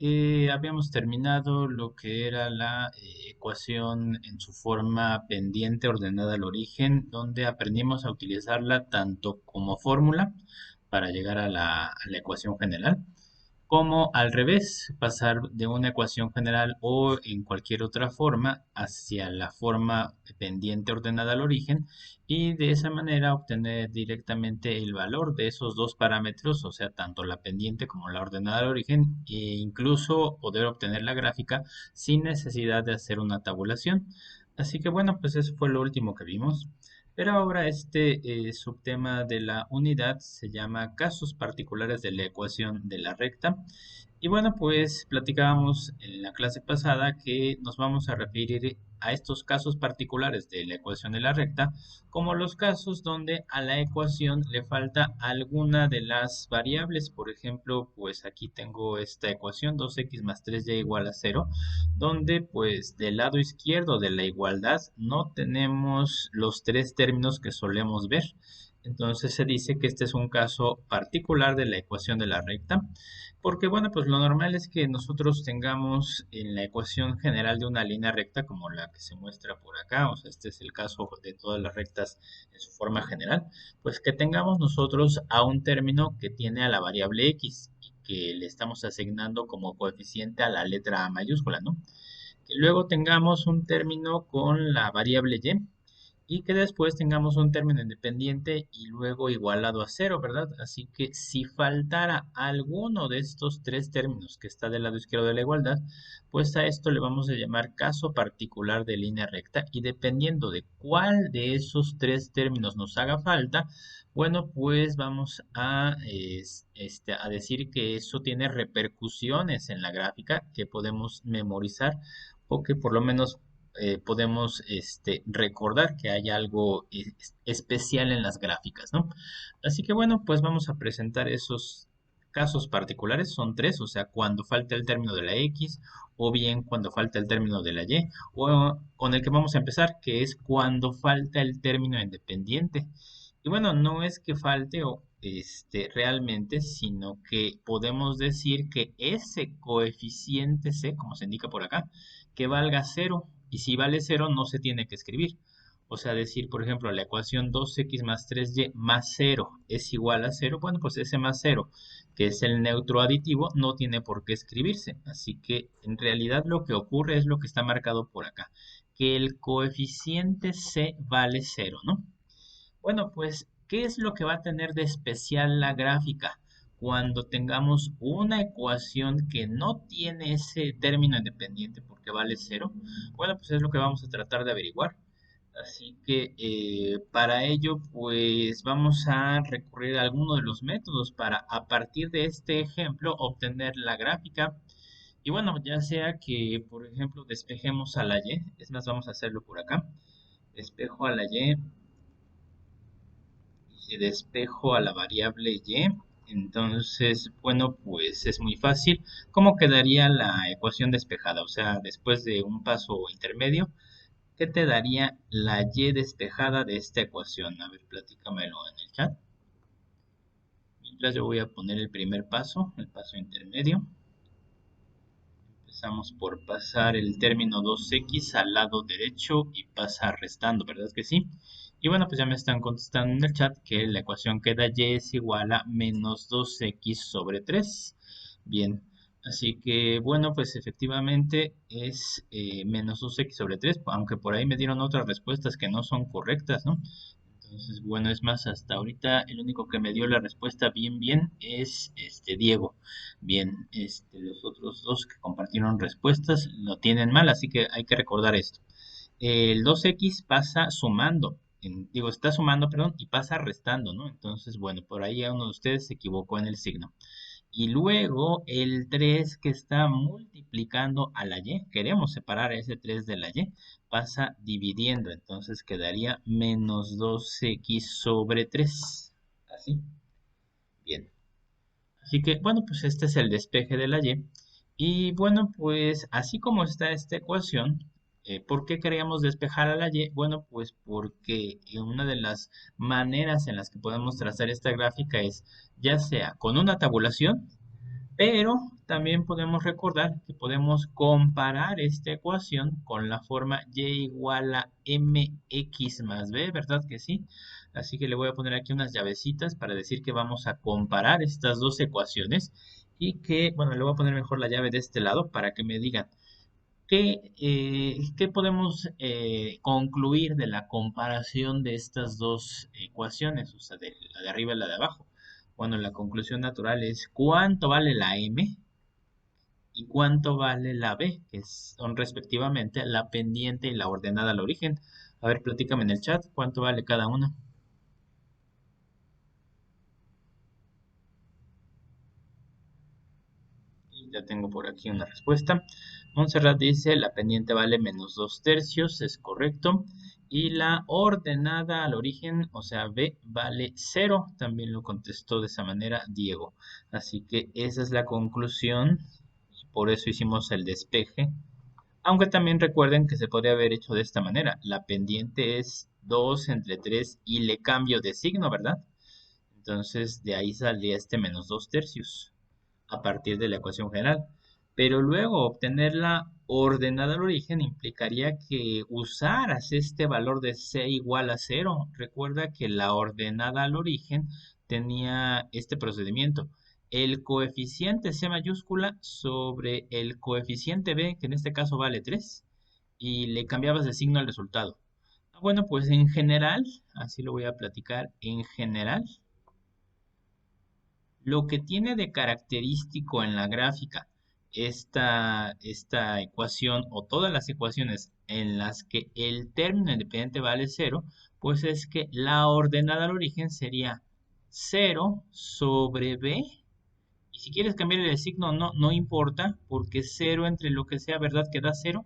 Habíamos terminado lo que era la ecuación en su forma pendiente ordenada al origen, donde aprendimos a utilizarla tanto como fórmula para llegar a la ecuación general, como al revés, pasar de una ecuación general o en cualquier otra forma hacia la forma pendiente ordenada al origen y de esa manera obtener directamente el valor de esos dos parámetros, o sea, tanto la pendiente como la ordenada al origen, e incluso poder obtener la gráfica sin necesidad de hacer una tabulación. Así que bueno, pues eso fue lo último que vimos. Pero ahora este subtema de la unidad se llama casos particulares de la ecuación de la recta. Y bueno, pues platicábamos en la clase pasada que nos vamos a referir a estos casos particulares de la ecuación de la recta como los casos donde a la ecuación le falta alguna de las variables. Por ejemplo, pues aquí tengo esta ecuación 2x más 3y igual a 0, donde pues del lado izquierdo de la igualdad no tenemos los tres términos que solemos ver. Entonces se dice que este es un caso particular de la ecuación de la recta, porque bueno, pues lo normal es que nosotros tengamos en la ecuación general de una línea recta como la que se muestra por acá, o sea, este es el caso de todas las rectas en su forma general, pues que tengamos nosotros a un término que tiene a la variable x y que le estamos asignando como coeficiente a la letra A mayúscula, ¿no? Que luego tengamos un término con la variable y que después tengamos un término independiente y luego igualado a cero, ¿verdad? Así que si faltara alguno de estos tres términos que está del lado izquierdo de la igualdad, pues a esto le vamos a llamar caso particular de línea recta y dependiendo de cuál de esos tres términos nos haga falta, bueno, pues vamos a decir que eso tiene repercusiones en la gráfica que podemos memorizar o que por lo menos podemos recordar que hay algo especial en las gráficas, ¿no? Así que bueno, pues vamos a presentar esos casos particulares, son tres, o sea, cuando falta el término de la X, o bien cuando falta el término de la Y, o con el que vamos a empezar, que es cuando falta el término independiente. Y bueno, no es que falte o realmente, sino que podemos decir que ese coeficiente C, como se indica por acá, que valga cero. Y si vale cero, no se tiene que escribir. O sea, decir, por ejemplo, la ecuación 2x más 3y más cero es igual a cero. Bueno, pues ese más cero, que es el neutro aditivo, no tiene por qué escribirse. Así que en realidad lo que ocurre es lo que está marcado por acá, que el coeficiente c vale cero, ¿no? Bueno, pues, ¿qué es lo que va a tener de especial la gráfica? Cuando tengamos una ecuación que no tiene ese término independiente porque vale cero, bueno, pues es lo que vamos a tratar de averiguar. Así que para ello, pues vamos a recurrir a alguno de los métodos para, a partir de este ejemplo, obtener la gráfica. Y bueno, ya sea que, por ejemplo, despejemos a la y, es más, vamos a hacerlo por acá. Despejo a la y y despejo a la variable y, entonces, bueno, pues es muy fácil. ¿Cómo quedaría la ecuación despejada? O sea, después de un paso intermedio, ¿qué te daría la y despejada de esta ecuación? A ver, platícamelo en el chat. Mientras yo voy a poner el primer paso, el paso intermedio. Empezamos por pasar el término 2x al lado derecho y pasar restando, ¿verdad que sí? Y bueno, pues ya me están contestando en el chat que la ecuación que da y es igual a menos 2x sobre 3. Bien, así que bueno, pues efectivamente es menos 2x sobre 3, aunque por ahí me dieron otras respuestas que no son correctas, ¿no? Entonces, bueno, es más, hasta ahorita el único que me dio la respuesta bien es Diego. Bien, los otros dos que compartieron respuestas lo tienen mal, así que hay que recordar esto. El 2x pasa sumando, digo, está sumando, perdón, y pasa restando, ¿no? Entonces, bueno, por ahí uno de ustedes se equivocó en el signo. Y luego el 3 que está multiplicando a la y, queremos separar ese 3 de la y, pasa dividiendo, entonces quedaría menos 2x sobre 3. Así, bien. Así que, bueno, pues este es el despeje de la y. Y bueno, pues así como está esta ecuación, ¿por qué queríamos despejar a la y? Bueno, pues porque una de las maneras en las que podemos trazar esta gráfica es ya sea con una tabulación, Pero también podemos recordar que podemos comparar esta ecuación con la forma y igual a mx más b, ¿verdad que sí? Así que le voy a poner aquí unas llavecitas para decir que vamos a comparar estas dos ecuaciones y que, bueno, le voy a poner mejor la llave de este lado para que me digan qué podemos concluir de la comparación de estas dos ecuaciones, o sea, de la de arriba y la de abajo. Bueno, la conclusión natural es cuánto vale la m y cuánto vale la b, que son respectivamente la pendiente y la ordenada al origen. A ver, platícame en el chat cuánto vale cada una. Y ya tengo por aquí una respuesta. Montserrat dice, la pendiente vale menos 2 tercios, es correcto. Y la ordenada al origen, o sea, B, vale 0. También lo contestó de esa manera Diego. Así que esa es la conclusión. Y por eso hicimos el despeje. Aunque también recuerden que se podría haber hecho de esta manera. La pendiente es 2 entre 3 y le cambio de signo, ¿verdad? Entonces de ahí saldría este menos 2 tercios a partir de la ecuación general. Pero luego obtenerla ordenada al origen implicaría que usaras este valor de c igual a 0. Recuerda que la ordenada al origen tenía este procedimiento. El coeficiente c mayúscula sobre el coeficiente b, que en este caso vale 3, y le cambiabas de signo al resultado. Bueno, pues en general, así lo voy a platicar, en general, lo que tiene de característico en la gráfica esta ecuación o todas las ecuaciones en las que el término independiente vale 0, pues es que la ordenada al origen sería 0 sobre b. Y si quieres cambiar el signo, no importa, porque 0 entre lo que sea, ¿verdad? Que da 0.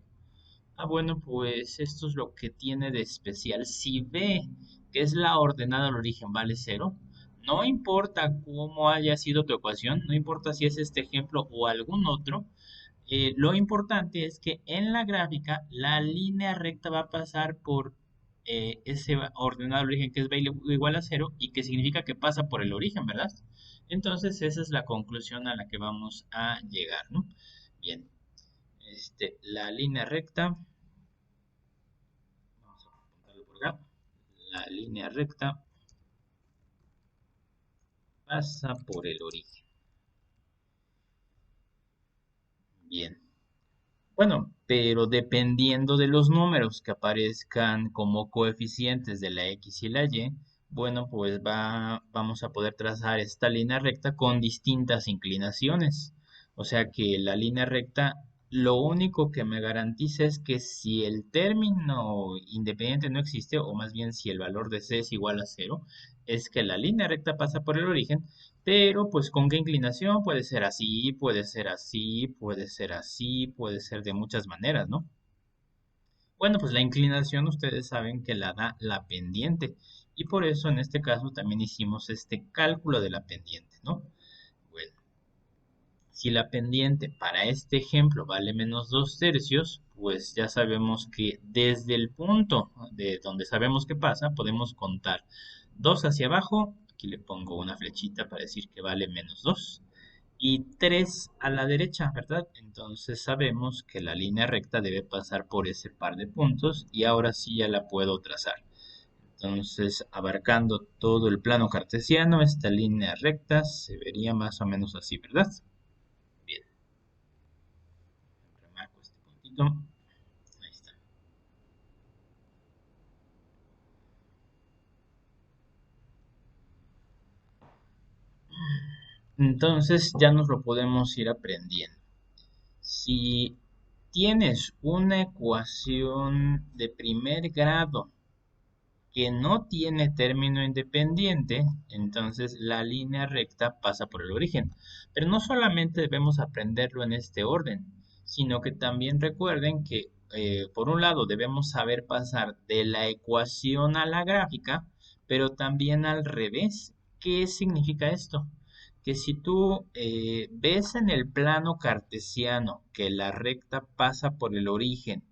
Ah, bueno, pues esto es lo que tiene de especial. Si B, que es la ordenada al origen, vale 0, no importa cómo haya sido tu ecuación, no importa si es este ejemplo o algún otro, lo importante es que en la gráfica la línea recta va a pasar por ese ordenado al origen que es B igual a 0 y que significa que pasa por el origen, ¿verdad? Entonces esa es la conclusión a la que vamos a llegar, ¿no? Bien, la línea recta. Vamos a apuntarlo por acá. La línea recta pasa por el origen. Bien. Bueno, pero dependiendo de los números que aparezcan como coeficientes de la X y la Y, bueno, pues vamos a poder trazar esta línea recta con distintas inclinaciones. O sea que la línea recta, lo único que me garantiza es que si el término independiente no existe, o más bien si el valor de C es igual a 0, es que la línea recta pasa por el origen, pero pues con qué inclinación, puede ser así, puede ser así, puede ser así, puede ser de muchas maneras, ¿no? Bueno, pues la inclinación ustedes saben que la da la pendiente y por eso en este caso también hicimos este cálculo de la pendiente, ¿no? Bueno, si la pendiente para este ejemplo vale menos 2 tercios, pues ya sabemos que desde el punto de donde sabemos que pasa, podemos contar 2 hacia abajo, aquí le pongo una flechita para decir que vale menos 2, y 3 a la derecha, ¿verdad? Entonces sabemos que la línea recta debe pasar por ese par de puntos y ahora sí ya la puedo trazar. Entonces, abarcando todo el plano cartesiano, esta línea recta se vería más o menos así, ¿verdad? Bien, remarco este puntito. Ahí está. Entonces ya nos lo podemos ir aprendiendo. Si tienes una ecuación de primer grado que no tiene término independiente, entonces la línea recta pasa por el origen. Pero no solamente debemos aprenderlo en este orden, sino que también recuerden que por un lado debemos saber pasar de la ecuación a la gráfica, pero también al revés. ¿Qué significa esto? Que si tú ves en el plano cartesiano que la recta pasa por el origen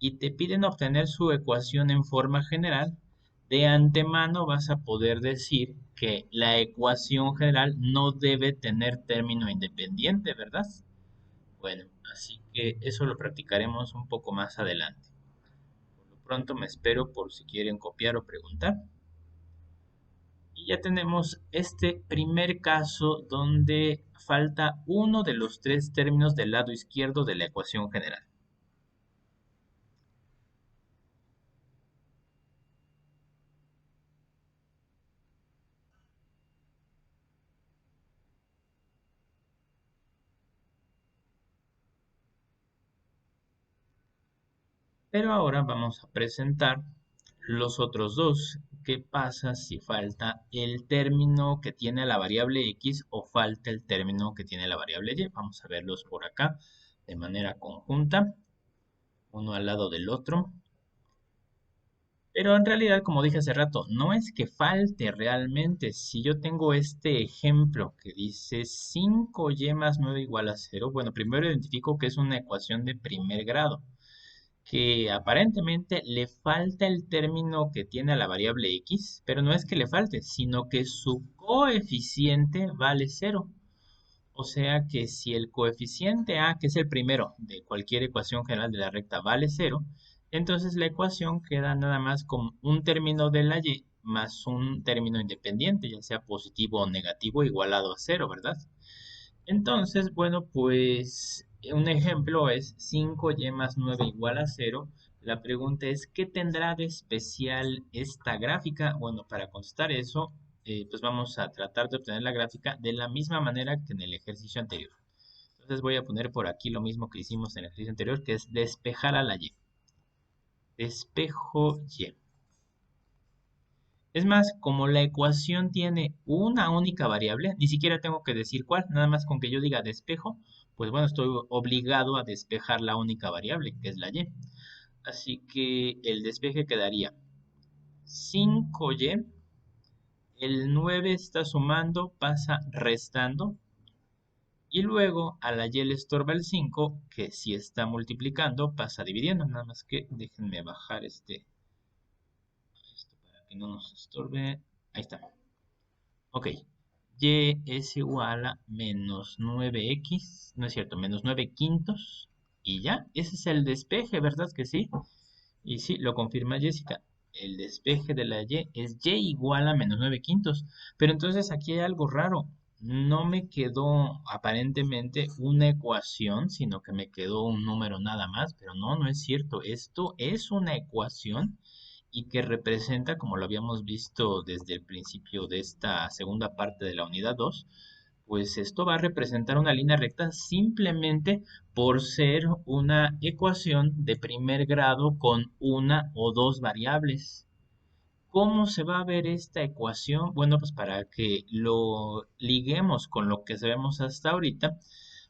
y te piden obtener su ecuación en forma general, de antemano vas a poder decir que la ecuación general no debe tener término independiente, ¿verdad? Bueno, así que eso lo practicaremos un poco más adelante. Por lo pronto me espero por si quieren copiar o preguntar. Y ya tenemos este primer caso donde falta uno de los tres términos del lado izquierdo de la ecuación general. Pero ahora vamos a presentar los otros dos. ¿Qué pasa si falta el término que tiene la variable x o falta el término que tiene la variable y? Vamos a verlos por acá de manera conjunta, uno al lado del otro. Pero en realidad, como dije hace rato, no es que falte realmente. Si yo tengo este ejemplo que dice 5y más 9 igual a 0, bueno, primero identifico que es una ecuación de primer grado, que aparentemente le falta el término que tiene a la variable x, pero no es que le falte, sino que su coeficiente vale 0. O sea que si el coeficiente a, que es el primero de cualquier ecuación general de la recta, vale 0, entonces la ecuación queda nada más con un término de la y más un término independiente, ya sea positivo o negativo, igualado a 0, ¿verdad? Entonces, bueno, pues un ejemplo es 5y más 9 igual a 0. La pregunta es, ¿qué tendrá de especial esta gráfica? Bueno, para contestar eso, pues vamos a tratar de obtener la gráfica de la misma manera que en el ejercicio anterior. Entonces voy a poner por aquí lo mismo que hicimos en el ejercicio anterior, que es despejar a la y. Despejo y. Es más, como la ecuación tiene una única variable, ni siquiera tengo que decir cuál, nada más con que yo diga despejo, pues bueno, estoy obligado a despejar la única variable, que es la y. Así que el despeje quedaría 5y, el 9 está sumando, pasa restando, y luego a la y le estorba el 5, que si está multiplicando, pasa dividiendo, nada más que déjenme bajar esto para que no nos estorbe. Ahí está. Ok, y es igual a menos 9x, no es cierto, menos 9 quintos. Y ya, ese es el despeje, ¿verdad que sí? Y sí, lo confirma Jessica. El despeje de la y es y igual a menos 9 quintos. Pero entonces aquí hay algo raro. No me quedó aparentemente una ecuación, sino que me quedó un número nada más. Pero no, no es cierto. Esto es una ecuación y que representa, como lo habíamos visto desde el principio de esta segunda parte de la unidad 2, pues esto va a representar una línea recta simplemente por ser una ecuación de primer grado con una o dos variables. ¿Cómo se va a ver esta ecuación? Bueno, pues para que lo liguemos con lo que sabemos hasta ahorita,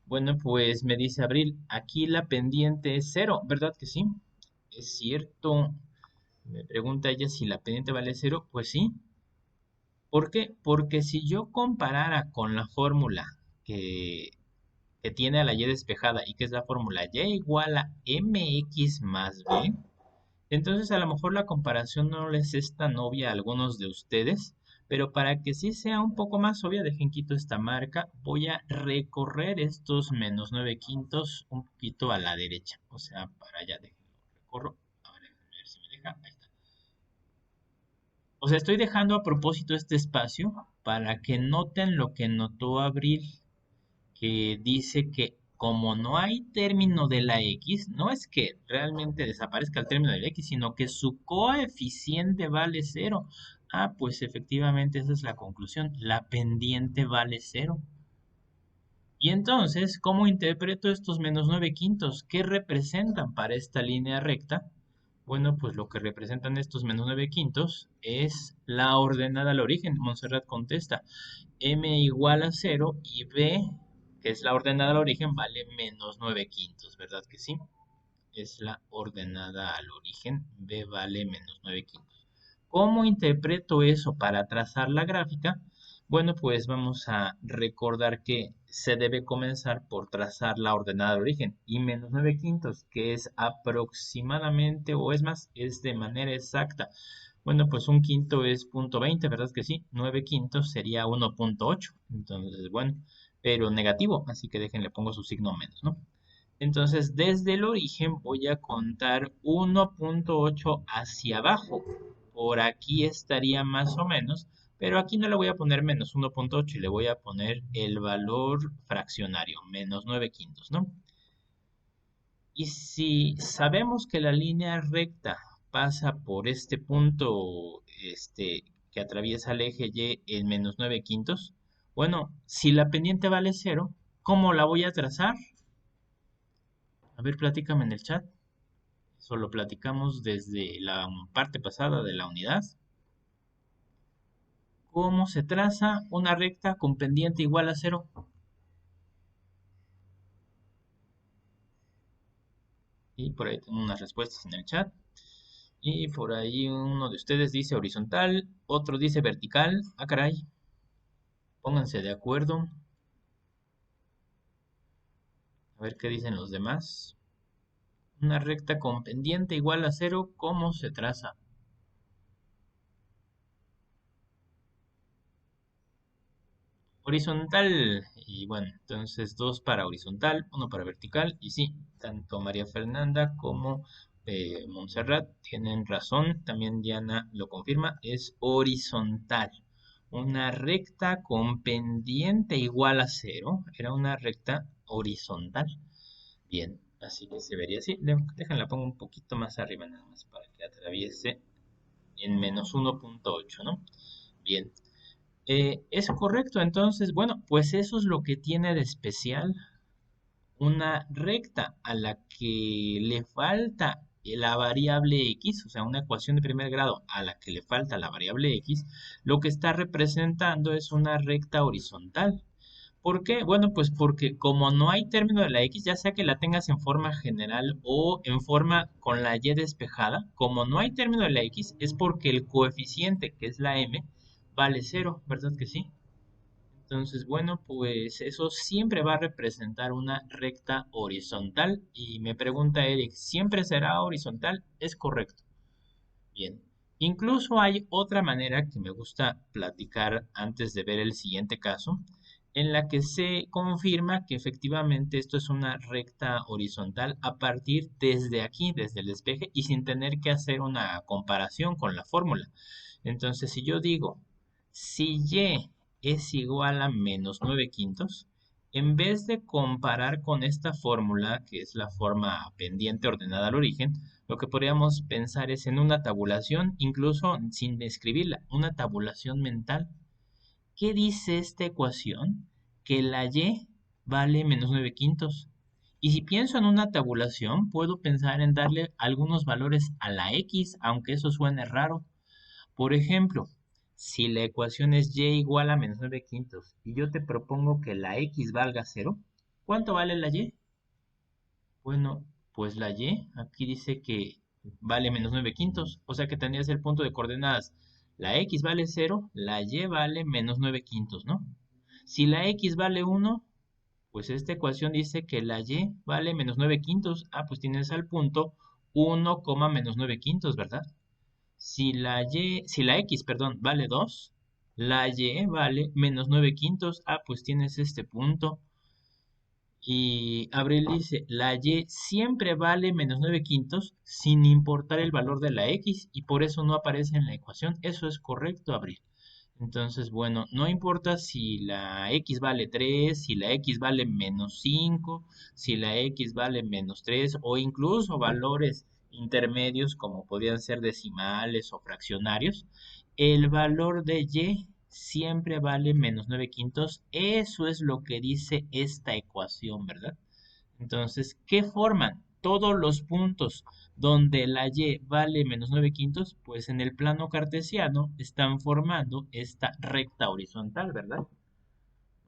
bueno, pues me dice Abril, aquí la pendiente es cero, ¿verdad que sí? Es cierto. Me pregunta ella si la pendiente vale cero. Pues sí. ¿Por qué? Porque si yo comparara con la fórmula que, que tiene a la y despejada y que es la fórmula y igual a mx más b, entonces a lo mejor la comparación no les es tan obvia a algunos de ustedes, pero para que sí sea un poco más obvia, dejen quito esta marca, voy a recorrer estos menos 9 quintos un poquito a la derecha, o sea, para allá, déjenlo, recorro, a ver si me deja, ahí está. O sea, estoy dejando a propósito este espacio para que noten lo que notó Abril, que dice que como no hay término de la X, no es que realmente desaparezca el término de la X, sino que su coeficiente vale cero. Ah, pues efectivamente esa es la conclusión. La pendiente vale cero. Y entonces, ¿cómo interpreto estos menos 9 quintos? ¿Qué representan para esta línea recta? Bueno, pues lo que representan estos menos 9 quintos es la ordenada al origen. Montserrat contesta, m igual a cero y b, que es la ordenada al origen, vale menos 9 quintos, ¿verdad que sí? Es la ordenada al origen, b vale menos 9 quintos. ¿Cómo interpreto eso para trazar la gráfica? Bueno, pues vamos a recordar que se debe comenzar por trazar la ordenada de origen y menos 9 quintos, que es aproximadamente, o es más, es de manera exacta Bueno, pues un quinto es 0.20, ¿verdad que sí? 9 quintos sería 1.8. Entonces, bueno, pero negativo, así que déjenle pongo su signo menos, ¿no? Entonces, desde el origen voy a contar 1.8 hacia abajo. Por aquí estaría más o menos, pero aquí no le voy a poner menos 1.8 y le voy a poner el valor fraccionario, menos 9 quintos, ¿no? Y si sabemos que la línea recta pasa por este punto, que atraviesa el eje Y en menos 9 quintos, bueno, si la pendiente vale cero, ¿cómo la voy a trazar? A ver, platícame en el chat. Eso lo platicamos desde la parte pasada de la unidad. ¿Cómo se traza una recta con pendiente igual a cero? Y por ahí tengo unas respuestas en el chat. Y por ahí uno de ustedes dice horizontal, otro dice vertical. Ah, caray. Pónganse de acuerdo. A ver qué dicen los demás. Una recta con pendiente igual a cero, ¿cómo se traza? Horizontal. Y bueno, entonces dos para horizontal, uno para vertical. Y sí, tanto María Fernanda como Montserrat tienen razón. También Diana lo confirma. Es horizontal. Una recta con pendiente igual a cero. Era una recta horizontal. Bien, así que se vería así. Déjenla pongo un poquito más arriba nada más para que atraviese en menos 1.8, ¿no? Bien. Es correcto, entonces, bueno, pues eso es lo que tiene de especial una recta a la que le falta la variable x, o sea, una ecuación de primer grado a la que le falta la variable x, lo que está representando es una recta horizontal. ¿Por qué? Bueno, pues porque como no hay término de la x, ya sea que la tengas en forma general o en forma con la y despejada, como no hay término de la x, es porque el coeficiente, que es la m, vale cero, ¿verdad que sí? Entonces, bueno, pues eso siempre va a representar una recta horizontal. Y me pregunta Eric, ¿siempre será horizontal? Es correcto. Bien. Incluso hay otra manera que me gusta platicar antes de ver el siguiente caso, en la que se confirma que efectivamente esto es una recta horizontal a partir desde aquí, desde el despeje, y sin tener que hacer una comparación con la fórmula. Entonces, si yo digo, si y es igual a menos 9 quintos, en vez de comparar con esta fórmula, que es la forma pendiente ordenada al origen, lo que podríamos pensar es en una tabulación, incluso sin escribirla, una tabulación mental. ¿Qué dice esta ecuación? Que la y vale menos 9 quintos. Y si pienso en una tabulación, puedo pensar en darle algunos valores a la x, aunque eso suene raro. Por ejemplo, si la ecuación es y igual a menos 9 quintos y yo te propongo que la x valga cero, ¿cuánto vale la y? Bueno, pues la y aquí dice que vale menos 9 quintos, o sea que tendrías el punto de coordenadas. La x vale cero, la y vale menos 9 quintos, ¿no? Si la x vale uno, pues esta ecuación dice que la y vale menos 9 quintos. Ah, pues tienes al punto 1, menos 9 quintos, ¿verdad? Si la x, perdón, vale 2, la y vale menos 9 quintos. Ah, pues tienes este punto. Y Abril dice, la y siempre vale menos 9 quintos sin importar el valor de la x y por eso no aparece en la ecuación. Eso es correcto, Abril. Entonces, bueno, no importa si la x vale 3, si la x vale menos 5, si la x vale menos 3 o incluso valores intermedios como podrían ser decimales o fraccionarios, el valor de y siempre vale menos 9 quintos. Eso es lo que dice esta ecuación, ¿verdad? Entonces, ¿qué forman todos los puntos donde la y vale menos 9 quintos? Pues en el plano cartesiano están formando esta recta horizontal, ¿verdad?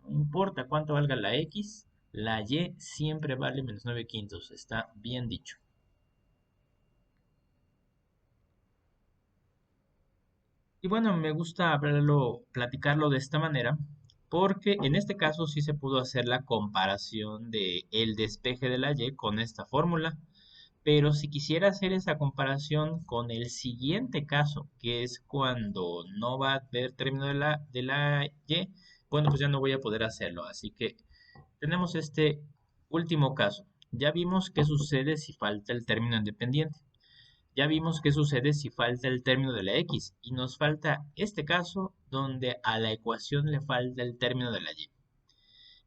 No importa cuánto valga la x, la y siempre vale menos 9 quintos. Está bien dicho. Y bueno, me gusta hablarlo, platicarlo de esta manera, porque en este caso sí se pudo hacer la comparación de el despeje de la y con esta fórmula. Pero si quisiera hacer esa comparación con el siguiente caso, que es cuando no va a haber término de la y, bueno, pues ya no voy a poder hacerlo. Así que tenemos este último caso. Ya vimos qué sucede si falta el término independiente. Ya vimos qué sucede si falta el término de la x. Y nos falta este caso donde a la ecuación le falta el término de la y.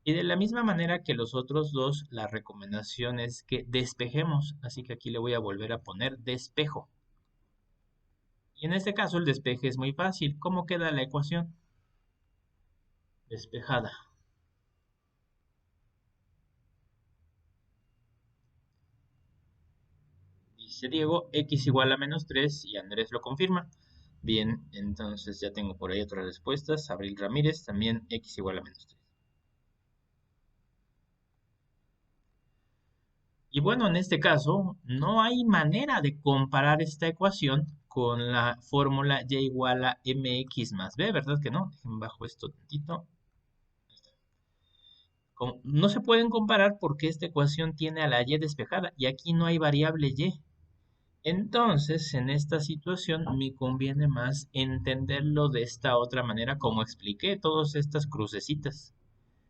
Y de la misma manera que los otros dos, la recomendación es que despejemos. Así que aquí le voy a volver a poner despejo. Y en este caso el despeje es muy fácil. ¿Cómo queda la ecuación? Despejada. Dice Diego, x igual a menos 3 y Andrés lo confirma. Bien, entonces ya tengo por ahí otras respuestas. Abril Ramírez, también x igual a menos 3. Y bueno, en este caso, no hay manera de comparar esta ecuación con la fórmula y igual a mx más b, ¿verdad que no? Dejen bajo esto tantito. No se pueden comparar porque esta ecuación tiene a la y despejada y aquí no hay variable y. Entonces, en esta situación me conviene más entenderlo de esta otra manera, como expliqué todas estas crucecitas.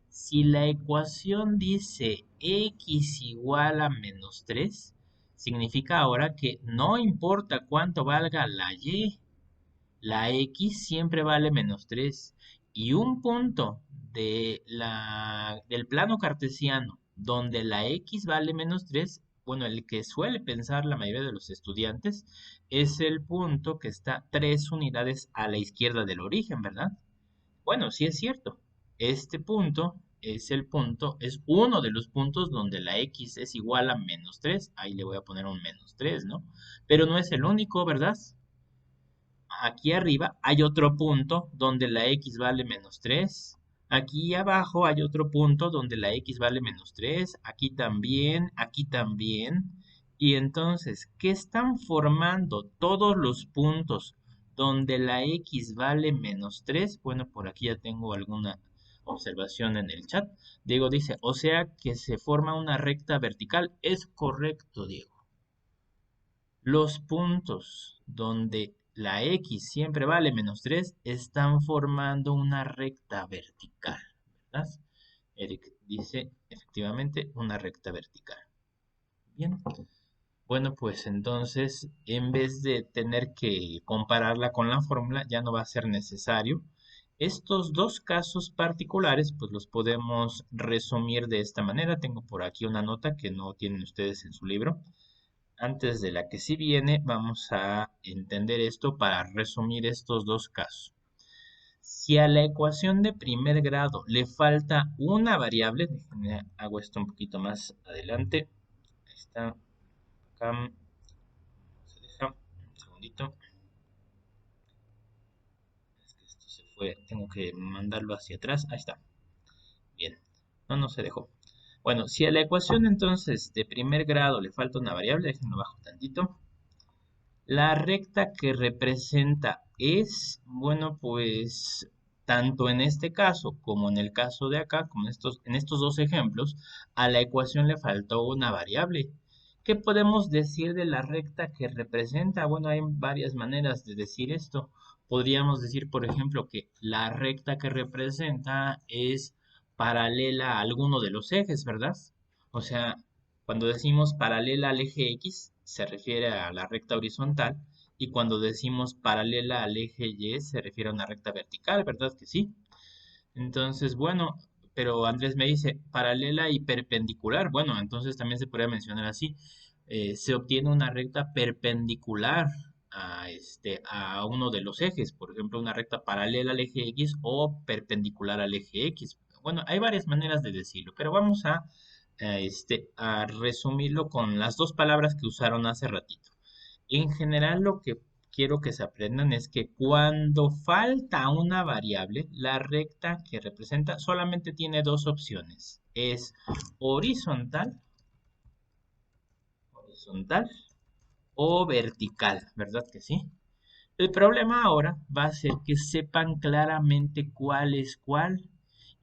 Si la ecuación dice x igual a menos 3, significa ahora que no importa cuánto valga la x siempre vale menos 3. Y un punto del plano cartesiano donde la x vale menos 3, bueno, el que suele pensar la mayoría de los estudiantes, es el punto que está 3 unidades a la izquierda del origen, ¿verdad? Bueno, sí es cierto. Este punto es uno de los puntos donde la x es igual a menos 3. Ahí le voy a poner un menos 3, ¿no? Pero no es el único, ¿verdad? Aquí arriba hay otro punto donde la x vale menos 3. Aquí abajo hay otro punto donde la x vale menos 3. Aquí también, aquí también. Y entonces, ¿qué están formando todos los puntos donde la x vale menos 3? Bueno, por aquí ya tengo alguna observación en el chat. Diego dice, o sea que se forma una recta vertical. Es correcto, Diego. Los puntos donde la x siempre vale menos 3 están formando una recta vertical, ¿verdad? Eric dice efectivamente una recta vertical. Bien. Bueno, pues entonces, en vez de tener que compararla con la fórmula, ya no va a ser necesario. Estos dos casos particulares, pues los podemos resumir de esta manera. Tengo por aquí una nota que no tienen ustedes en su libro. Antes de la que sí viene, vamos a entender esto para resumir estos dos casos. Si a la ecuación de primer grado le falta una variable, déjenme hago esto un poquito más adelante. Ahí está, acá, se deja, un segundito. Es que esto se fue, tengo que mandarlo hacia atrás. Ahí está. Bien, no se dejó. Bueno, si a la ecuación entonces de primer grado le falta una variable, déjenlo bajo tantito. La recta que representa es, bueno, pues tanto en este caso como en el caso de acá, como en estos dos ejemplos, a la ecuación le faltó una variable. ¿Qué podemos decir de la recta que representa? Bueno, hay varias maneras de decir esto. Podríamos decir, por ejemplo, que la recta que representa es paralela a alguno de los ejes, ¿verdad? O sea, cuando decimos paralela al eje X, se refiere a la recta horizontal, y cuando decimos paralela al eje Y, se refiere a una recta vertical, ¿verdad que sí? Entonces, bueno, pero Andrés me dice paralela y perpendicular. Bueno, entonces también se podría mencionar así. Se obtiene una recta perpendicular a uno de los ejes, por ejemplo, una recta paralela al eje X o perpendicular al eje X. Bueno, hay varias maneras de decirlo, pero vamos a resumirlo con las dos palabras que usaron hace ratito. En general, lo que quiero que se aprendan es que cuando falta una variable, la recta que representa solamente tiene dos opciones. Es horizontal, horizontal o vertical, ¿verdad que sí? El problema ahora va a ser que sepan claramente cuál es cuál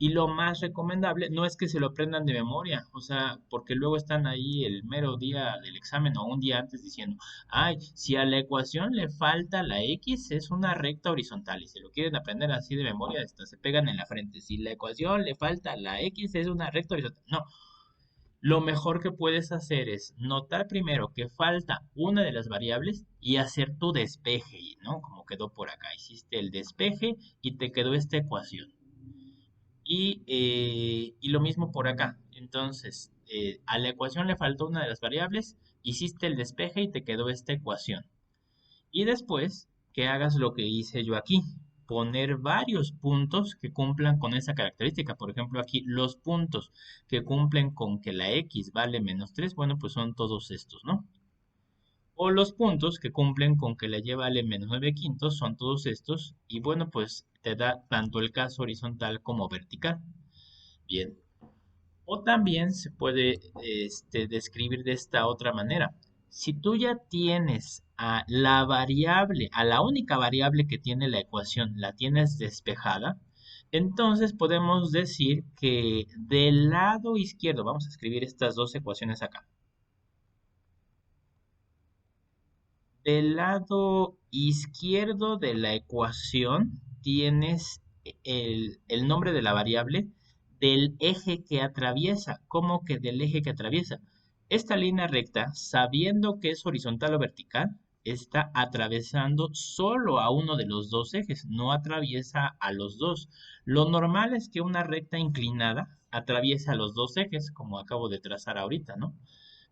Y lo más recomendable no es que se lo aprendan de memoria, o sea, porque luego están ahí el mero día del examen o un día antes diciendo, ay, si a la ecuación le falta la x es una recta horizontal y se lo quieren aprender así de memoria, hasta se pegan en la frente. Si la ecuación le falta la x es una recta horizontal. No, lo mejor que puedes hacer es notar primero que falta una de las variables y hacer tu despeje, ¿no? Como quedó por acá, hiciste el despeje y te quedó esta ecuación. Y lo mismo por acá. Entonces, a la ecuación le faltó una de las variables, hiciste el despeje y te quedó esta ecuación. Y después que hagas lo que hice yo aquí, poner varios puntos que cumplan con esa característica. Por ejemplo, aquí los puntos que cumplen con que la x vale -3, bueno, pues son todos estos, ¿no? O los puntos que cumplen con que la y vale -9/5 son todos estos. Y bueno, pues te da tanto el caso horizontal como vertical. Bien. O también se puede describir de esta otra manera. Si tú ya tienes a la variable, a la única variable que tiene la ecuación, la tienes despejada, entonces podemos decir que del lado izquierdo, vamos a escribir estas dos ecuaciones acá. Del lado izquierdo de la ecuación tienes el nombre de la variable del eje que atraviesa. ¿Cómo que del eje que atraviesa? Esta línea recta, sabiendo que es horizontal o vertical, está atravesando solo a uno de los dos ejes, no atraviesa a los dos. Lo normal es que una recta inclinada atraviesa los dos ejes, como acabo de trazar ahorita, ¿no?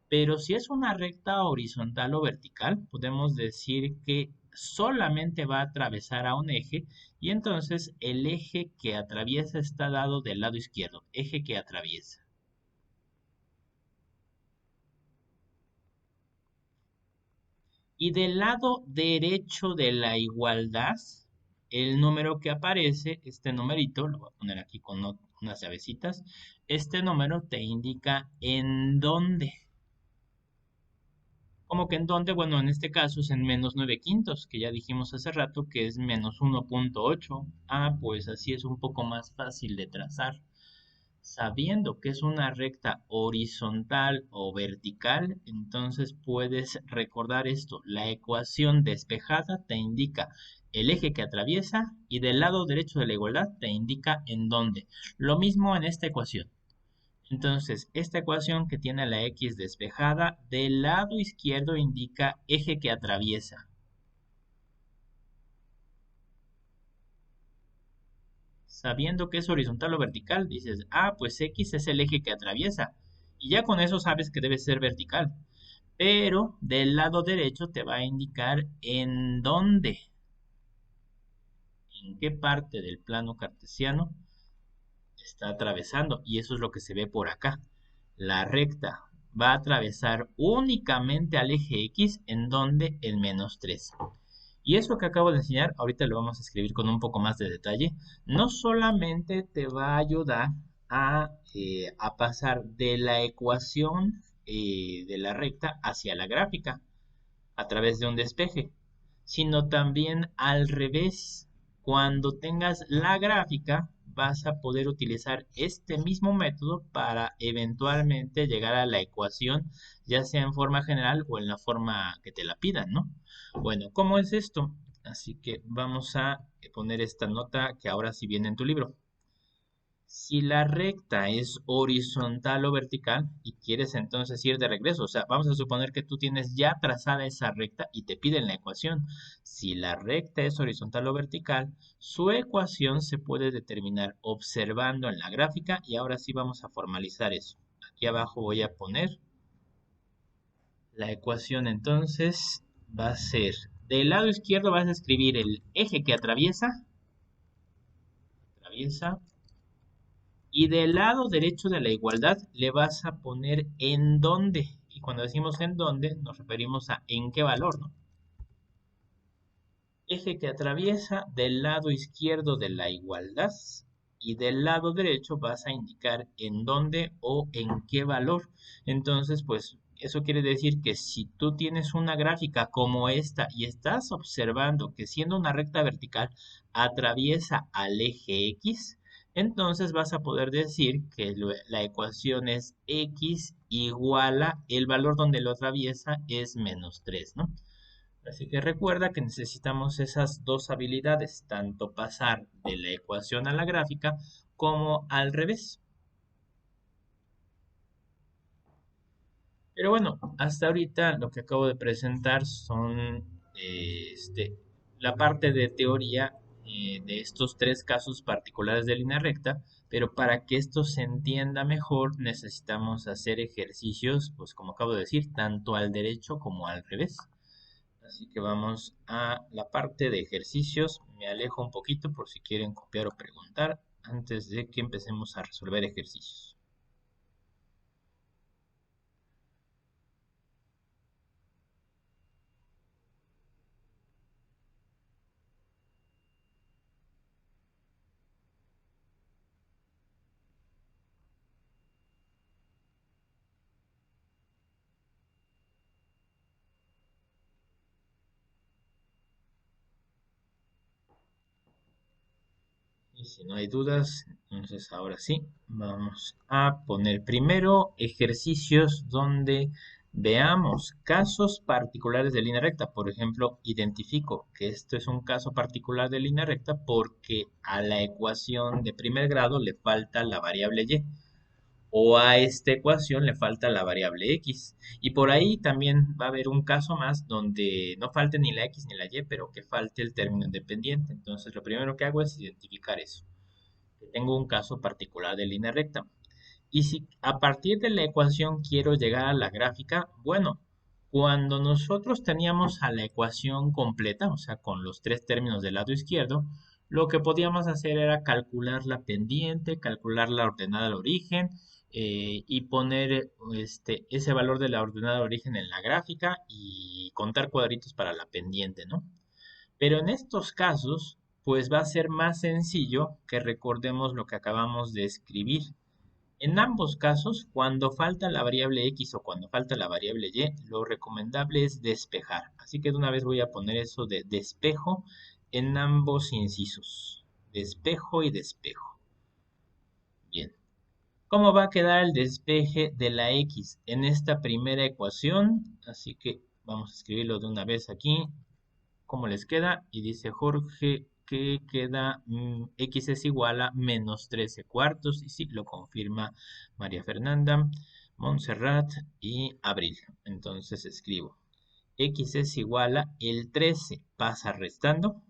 Pero si es una recta horizontal o vertical, podemos decir que solamente va a atravesar a un eje y entonces el eje que atraviesa está dado del lado izquierdo, eje que atraviesa. Y del lado derecho de la igualdad, el número que aparece, este numerito, lo voy a poner aquí con unas llavecitas, este número te indica en dónde. ¿Cómo que en dónde? Bueno, en este caso es en -9/5, que ya dijimos hace rato que es -1.8. Ah, pues así es un poco más fácil de trazar. Sabiendo que es una recta horizontal o vertical, entonces puedes recordar esto. La ecuación despejada te indica el eje que atraviesa y del lado derecho de la igualdad te indica en dónde. Lo mismo en esta ecuación. Entonces, esta ecuación que tiene la x despejada, del lado izquierdo indica eje que atraviesa. Sabiendo que es horizontal o vertical, dices, ah, pues x es el eje que atraviesa. Y ya con eso sabes que debe ser vertical. Pero del lado derecho te va a indicar en dónde, en qué parte del plano cartesiano está atravesando. Y eso es lo que se ve por acá. La recta va a atravesar únicamente al eje X en donde el -3. Y eso que acabo de enseñar, ahorita lo vamos a escribir con un poco más de detalle, no solamente te va a ayudar a pasar de la ecuación de la recta hacia la gráfica a través de un despeje, sino también al revés. Cuando tengas la gráfica, vas a poder utilizar este mismo método para eventualmente llegar a la ecuación, ya sea en forma general o en la forma que te la pidan, ¿no? Bueno, ¿cómo es esto? Así que vamos a poner esta nota que ahora sí viene en tu libro. Si la recta es horizontal o vertical y quieres entonces ir de regreso, o sea, vamos a suponer que tú tienes ya trazada esa recta y te piden la ecuación. Si la recta es horizontal o vertical, su ecuación se puede determinar observando en la gráfica y ahora sí vamos a formalizar eso. Aquí abajo voy a poner la ecuación entonces va a ser, del lado izquierdo vas a escribir el eje que atraviesa. Y del lado derecho de la igualdad le vas a poner en dónde. Y cuando decimos en dónde, nos referimos a en qué valor, ¿no? Eje que atraviesa del lado izquierdo de la igualdad y del lado derecho vas a indicar en dónde o en qué valor. Entonces, pues eso quiere decir que si tú tienes una gráfica como esta y estás observando que siendo una recta vertical atraviesa al eje X, Entonces vas a poder decir que la ecuación es x igual a el valor donde lo atraviesa es menos 3, ¿no? Así que recuerda que necesitamos esas dos habilidades, tanto pasar de la ecuación a la gráfica como al revés. Pero bueno, hasta ahorita lo que acabo de presentar son la parte de teoría de estos tres casos particulares de línea recta, pero para que esto se entienda mejor necesitamos hacer ejercicios, pues como acabo de decir, tanto al derecho como al revés. Así que vamos a la parte de ejercicios. Me alejo un poquito por si quieren copiar o preguntar antes de que empecemos a resolver ejercicios. Y si no hay dudas, entonces ahora sí, vamos a poner primero ejercicios donde veamos casos particulares de línea recta. Por ejemplo, identifico que esto es un caso particular de línea recta porque a la ecuación de primer grado le falta la variable y o a esta ecuación le falta la variable x. Y por ahí también va a haber un caso más donde no falte ni la x ni la y, pero que falte el término independiente. Entonces lo primero que hago es identificar eso, que tengo un caso particular de línea recta. Y si a partir de la ecuación quiero llegar a la gráfica, bueno, cuando nosotros teníamos a la ecuación completa, o sea, con los tres términos del lado izquierdo, lo que podíamos hacer era calcular la pendiente, calcular la ordenada al origen y poner ese valor de la ordenada al origen en la gráfica y contar cuadritos para la pendiente, ¿no? Pero en estos casos, pues va a ser más sencillo que recordemos lo que acabamos de escribir. En ambos casos, cuando falta la variable x o cuando falta la variable y, lo recomendable es despejar. Así que de una vez voy a poner eso de despejo en ambos incisos. Despejo y despejo. Bien. ¿Cómo va a quedar el despeje de la x en esta primera ecuación? Así que vamos a escribirlo de una vez aquí. ¿Cómo les queda? Y dice Jorge que queda x es igual a menos 13 cuartos. Y sí, lo confirma María Fernanda, Montserrat y Abril. Entonces escribo x es igual a el 13 pasa restando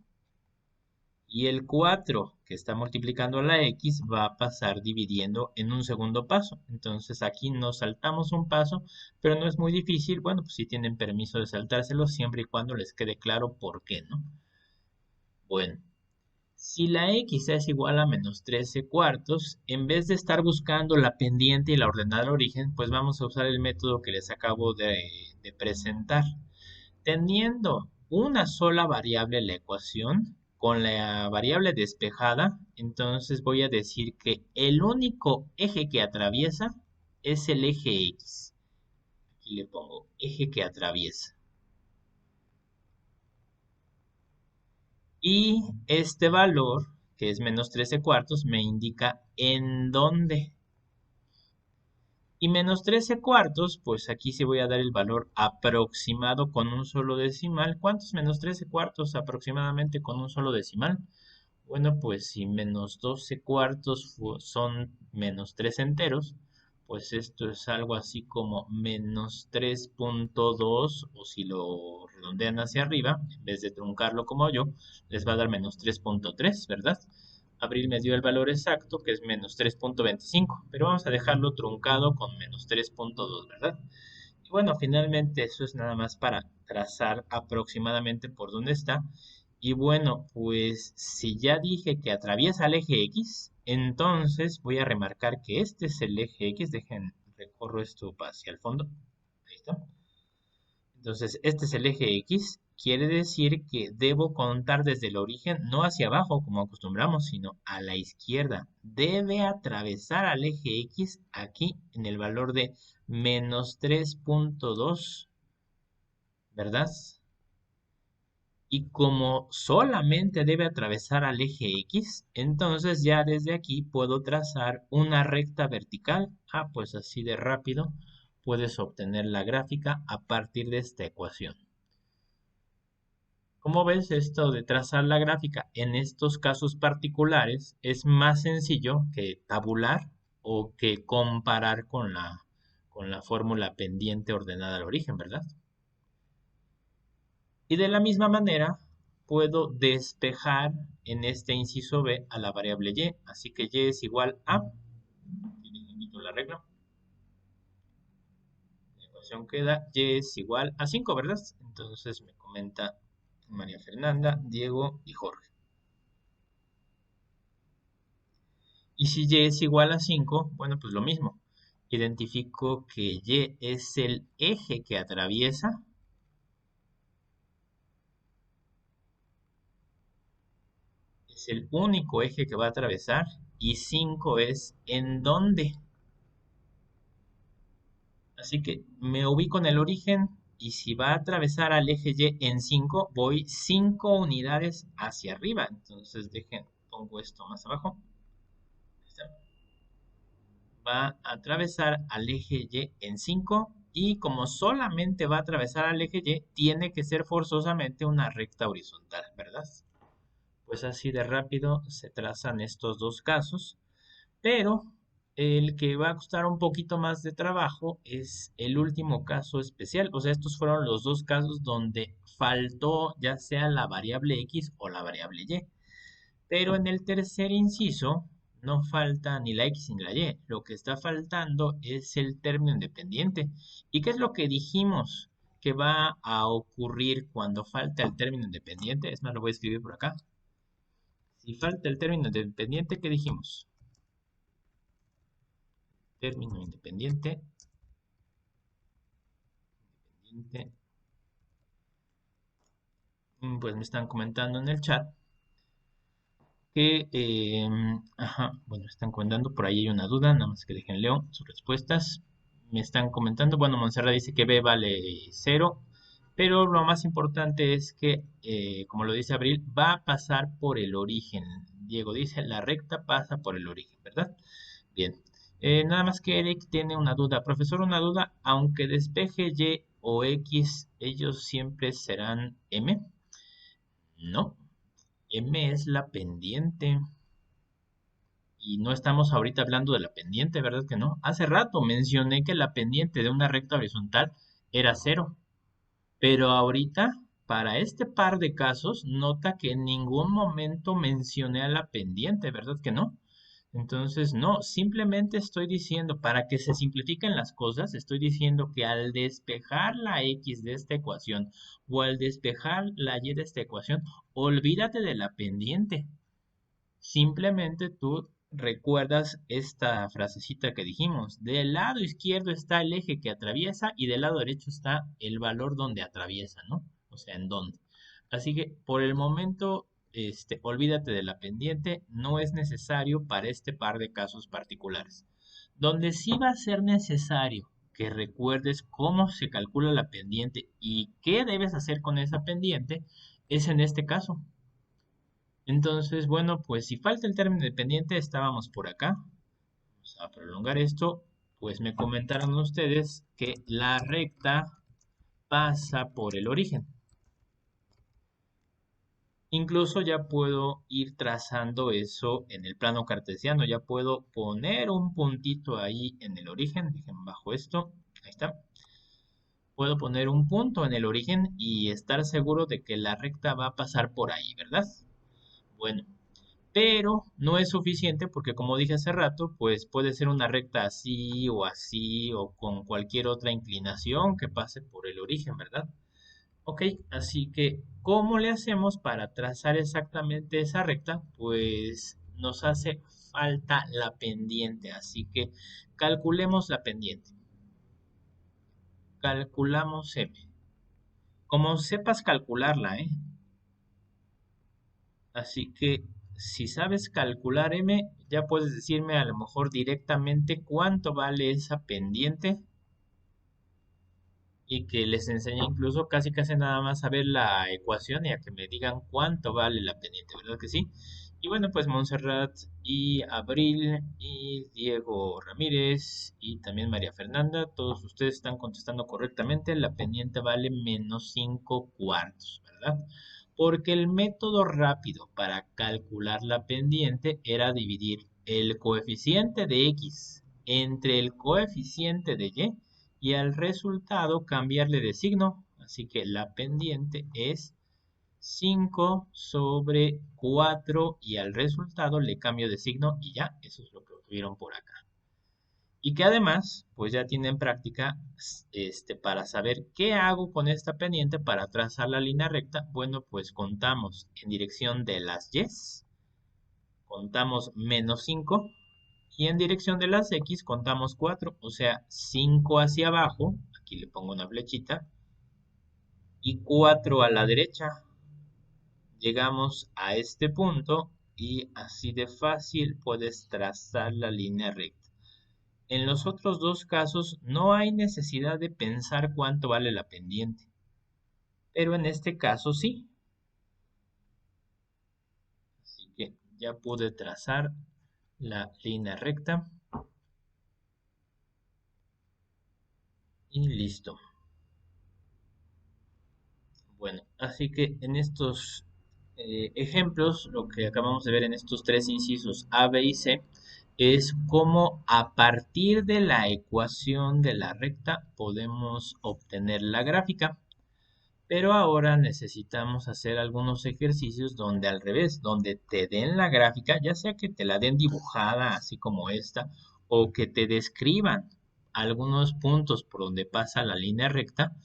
y el 4 que está multiplicando a la x va a pasar dividiendo en un segundo paso. Entonces aquí nos saltamos un paso, pero no es muy difícil. Bueno, pues si tienen permiso de saltárselo siempre y cuando les quede claro por qué, ¿no? Bueno, si la x es igual a menos 13 cuartos, en vez de estar buscando la pendiente y la ordenada al origen, pues vamos a usar el método que les acabo de presentar. Teniendo una sola variable en la ecuación, con la variable despejada, entonces voy a decir que el único eje que atraviesa es el eje x. Aquí le pongo eje que atraviesa. Y este valor, que es menos 13 cuartos, me indica en dónde. Y menos 13 cuartos, pues aquí sí voy a dar el valor aproximado con un solo decimal. ¿Cuántos menos 13 cuartos aproximadamente con un solo decimal? Bueno, pues si menos 12 cuartos son menos 3 enteros, pues esto es algo así como menos 3.2, o si lo redondean hacia arriba, en vez de truncarlo como yo, les va a dar menos 3.3, ¿verdad? Abril me dio el valor exacto, que es menos 3.25, pero vamos a dejarlo truncado con menos 3.2, ¿verdad? Y bueno, finalmente eso es nada más para trazar aproximadamente por dónde está. Y bueno, pues si ya dije que atraviesa el eje X, entonces voy a remarcar que este es el eje X. Dejen, recorro esto hacia el fondo. Ahí está. Entonces, este es el eje X. Quiere decir que debo contar desde el origen, no hacia abajo como acostumbramos, sino a la izquierda. Debe atravesar al eje X aquí en el valor de menos 3.2, ¿verdad? Y como solamente debe atravesar al eje X, entonces ya desde aquí puedo trazar una recta vertical. Ah, pues así de rápido puedes obtener la gráfica a partir de esta ecuación. Como ves, esto de trazar la gráfica en estos casos particulares es más sencillo que tabular o que comparar con la fórmula pendiente ordenada al origen, ¿verdad? Y de la misma manera, puedo despejar en este inciso B a la variable y. Así que y es igual a, y le quito la regla, la ecuación queda y es igual a 5, ¿verdad? Entonces me comenta María Fernanda, Diego y Jorge. Y si y es igual a 5, bueno, pues lo mismo. Identifico que y es el eje que atraviesa. Es el único eje que va a atravesar. Y 5 es en dónde. Así que me ubico en el origen y si va a atravesar al eje Y en 5, voy 5 unidades hacia arriba. Entonces dejen, pongo esto más abajo. Va a atravesar al eje Y en 5 y como solamente va a atravesar al eje Y, tiene que ser forzosamente una recta horizontal, ¿verdad? Pues así de rápido se trazan estos dos casos. Pero el que va a costar un poquito más de trabajo es el último caso especial. O sea, estos fueron los dos casos donde faltó ya sea la variable X o la variable Y. Pero en el tercer inciso no falta ni la X ni la Y. Lo que está faltando es el término independiente. ¿Y qué es lo que dijimos que va a ocurrir cuando falta el término independiente? Es más, lo voy a escribir por acá. Si falta el término independiente, ¿qué dijimos? Término independiente. Pues me están comentando en el chat que, ajá, bueno, están comentando, por ahí hay una duda, nada más que dejen leo sus respuestas. Me están comentando, bueno, Montserrat dice que B vale 0, pero lo más importante es que, como lo dice Abril, va a pasar por el origen. Diego dice, la recta pasa por el origen, ¿verdad? Bien. Nada más que Eric tiene una duda. Profesor, una duda, aunque despeje Y o X, ellos siempre serán M. No, M es la pendiente. Y no estamos ahorita hablando de la pendiente, ¿verdad que no? Hace rato mencioné que la pendiente de una recta horizontal era 0. Pero ahorita, para este par de casos, nota que en ningún momento mencioné a la pendiente, ¿verdad que no? Entonces, no, simplemente estoy diciendo, para que se simplifiquen las cosas, estoy diciendo que al despejar la X de esta ecuación o al despejar la Y de esta ecuación, olvídate de la pendiente. Simplemente tú recuerdas esta frasecita que dijimos. Del lado izquierdo está el eje que atraviesa y del lado derecho está el valor donde atraviesa, ¿no? O sea, en dónde. Así que por el momento, olvídate de la pendiente, no es necesario para este par de casos particulares. Donde sí va a ser necesario que recuerdes cómo se calcula la pendiente y qué debes hacer con esa pendiente es en este caso. Entonces, bueno, pues si falta el término independiente, estábamos por acá. Vamos a prolongar esto. Pues me comentaron ustedes que la recta pasa por el origen. Incluso ya puedo ir trazando eso en el plano cartesiano. Ya puedo poner un puntito ahí en el origen. Dejen bajo esto. Ahí está. Puedo poner un punto en el origen y estar seguro de que la recta va a pasar por ahí, ¿verdad? Bueno, pero no es suficiente porque como dije hace rato, pues puede ser una recta así o con cualquier otra inclinación que pase por el origen, ¿verdad? Ok, así que ¿cómo le hacemos para trazar exactamente esa recta? Pues nos hace falta la pendiente, así que calculemos la pendiente. Calculamos M. Como sepas calcularla, ¿eh? Así que si sabes calcular M, ya puedes decirme a lo mejor directamente cuánto vale esa pendiente y que les enseñe incluso casi casi nada más a ver la ecuación y a que me digan cuánto vale la pendiente, ¿verdad que sí? Y bueno, pues Montserrat y Abril y Diego Ramírez y también María Fernanda, todos ustedes están contestando correctamente. La pendiente vale menos 5 cuartos, ¿verdad? Porque el método rápido para calcular la pendiente era dividir el coeficiente de x entre el coeficiente de y al resultado cambiarle de signo. Así que la pendiente es 5 sobre 4 y al resultado le cambio de signo y ya, eso es lo que vieron por acá. Y que además, pues ya tienen práctica para saber qué hago con esta pendiente para trazar la línea recta. Bueno, pues contamos en dirección de las y's, contamos menos 5 y en dirección de las x contamos 4, o sea, 5 hacia abajo, aquí le pongo una flechita, y 4 a la derecha. Llegamos a este punto y así de fácil puedes trazar la línea recta. En los otros dos casos no hay necesidad de pensar cuánto vale la pendiente, pero en este caso sí. Así que ya pude trazar la línea recta y listo. Bueno, así que en estos ejemplos, lo que acabamos de ver en estos tres incisos A, B y C, es cómo a partir de la ecuación de la recta podemos obtener la gráfica. Pero ahora necesitamos hacer algunos ejercicios donde al revés, donde te den la gráfica, ya sea que te la den dibujada, así como esta, o que te describan algunos puntos por donde pasa la línea recta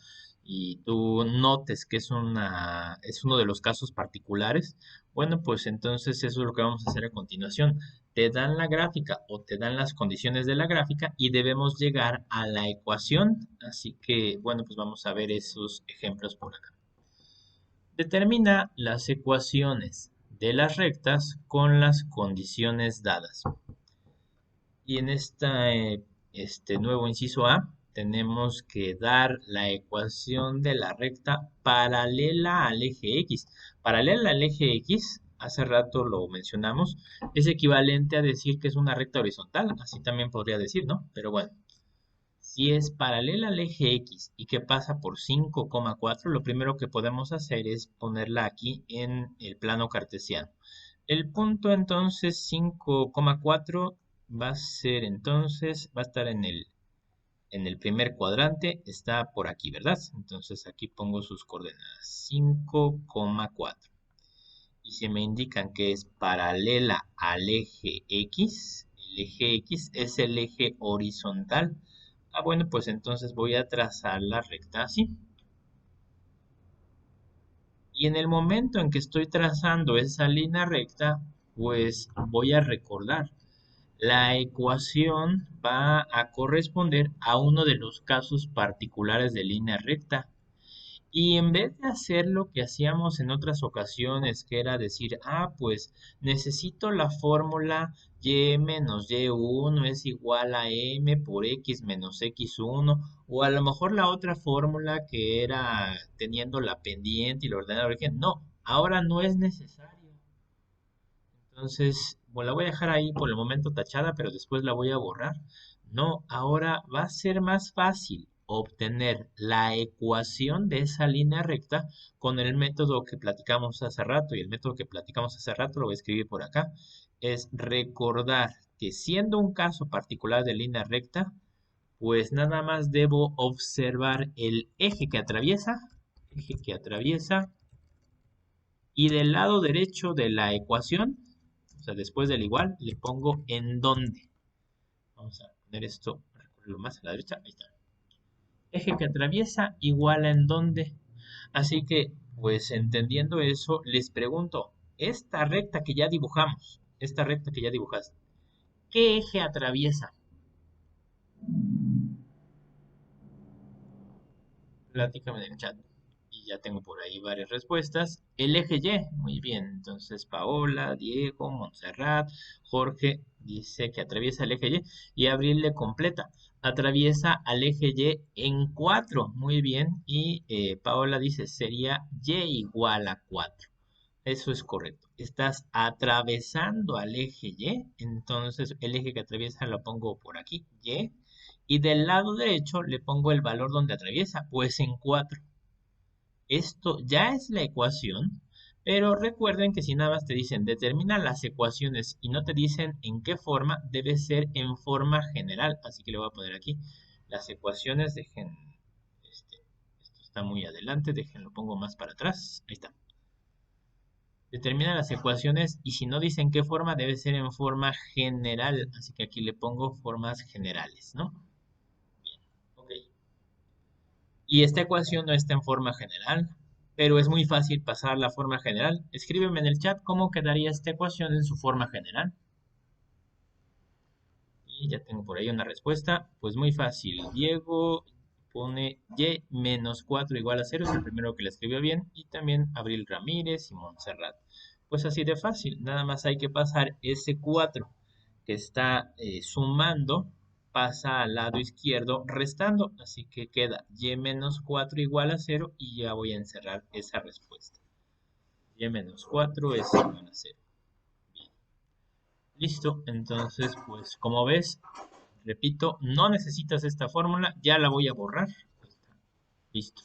y tú notes que es uno de los casos particulares. Bueno, pues entonces eso es lo que vamos a hacer a continuación. Te dan la gráfica o te dan las condiciones de la gráfica y debemos llegar a la ecuación. Así que, bueno, pues vamos a ver esos ejemplos por acá. Determina las ecuaciones de las rectas con las condiciones dadas. Y en este nuevo inciso A tenemos que dar la ecuación de la recta paralela al eje X. Paralela al eje X, hace rato lo mencionamos, es equivalente a decir que es una recta horizontal, así también podría decir, ¿no? Pero bueno, si es paralela al eje X y que pasa por 5,4, lo primero que podemos hacer es ponerla aquí en el plano cartesiano. El punto entonces 5,4 va a ser entonces, va a estar en el primer cuadrante, está por aquí, ¿verdad? Entonces aquí pongo sus coordenadas, 5,4. Y si me indican que es paralela al eje X, el eje X es el eje horizontal. Ah, bueno, pues entonces voy a trazar la recta así. Y en el momento en que estoy trazando esa línea recta, pues voy a recordar. La ecuación va a corresponder a uno de los casos particulares de línea recta. Y en vez de hacer lo que hacíamos en otras ocasiones, que era decir, ah, pues necesito la fórmula y menos y1 es igual a m por x menos x1, o a lo mejor la otra fórmula que era teniendo la pendiente y la ordenada de origen. No, ahora no es necesario. Entonces, bueno, la voy a dejar ahí por el momento tachada, pero después la voy a borrar. No, ahora va a ser más fácil obtener la ecuación de esa línea recta con el método que platicamos hace rato. Y el método que platicamos hace rato lo voy a escribir por acá. Es recordar que siendo un caso particular de línea recta, pues nada más debo observar el eje que atraviesa, y del lado derecho de la ecuación, o sea, después del igual, le pongo en dónde. Vamos a poner esto, recorrerlo más a la derecha, ahí está. Eje que atraviesa igual a en dónde. Así que, pues entendiendo eso, les pregunto, esta recta que ya dibujamos, esta recta que ya dibujaste, ¿qué eje atraviesa? Platícame en el chat. Y ya tengo por ahí varias respuestas. El eje Y, muy bien. Entonces, Paola, Diego, Montserrat, Jorge dice que atraviesa el eje Y. Y Abril le completa. Atraviesa al eje Y en 4. Muy bien. Y Paola dice, sería Y igual a 4. Eso es correcto. Estás atravesando al eje Y. Entonces, el eje que atraviesa lo pongo por aquí, Y. Y del lado derecho le pongo el valor donde atraviesa, pues en 4. Esto ya es la ecuación, pero recuerden que si nada más te dicen determina las ecuaciones y no te dicen en qué forma, debe ser en forma general. Así que le voy a poner aquí las ecuaciones. Esto está muy adelante, déjenlo pongo más para atrás. Ahí está. Determina las ecuaciones y si no dicen qué forma, debe ser en forma general. Así que aquí le pongo formas generales, ¿no? Ok. Y esta ecuación no está en forma general, pero es muy fácil pasar la forma general. Escríbeme en el chat cómo quedaría esta ecuación en su forma general. Y ya tengo por ahí una respuesta. Pues muy fácil. Diego pone y menos 4 igual a 0. Es el primero que la escribió bien. Y también Abril Ramírez y Montserrat. Pues así de fácil. Nada más hay que pasar ese 4 que está sumando. Pasa al lado izquierdo restando. Así que queda y menos 4 igual a 0. Y ya voy a encerrar esa respuesta. Y menos 4 es igual a 0. Listo, entonces, pues como ves, repito, no necesitas esta fórmula, ya la voy a borrar. Listo.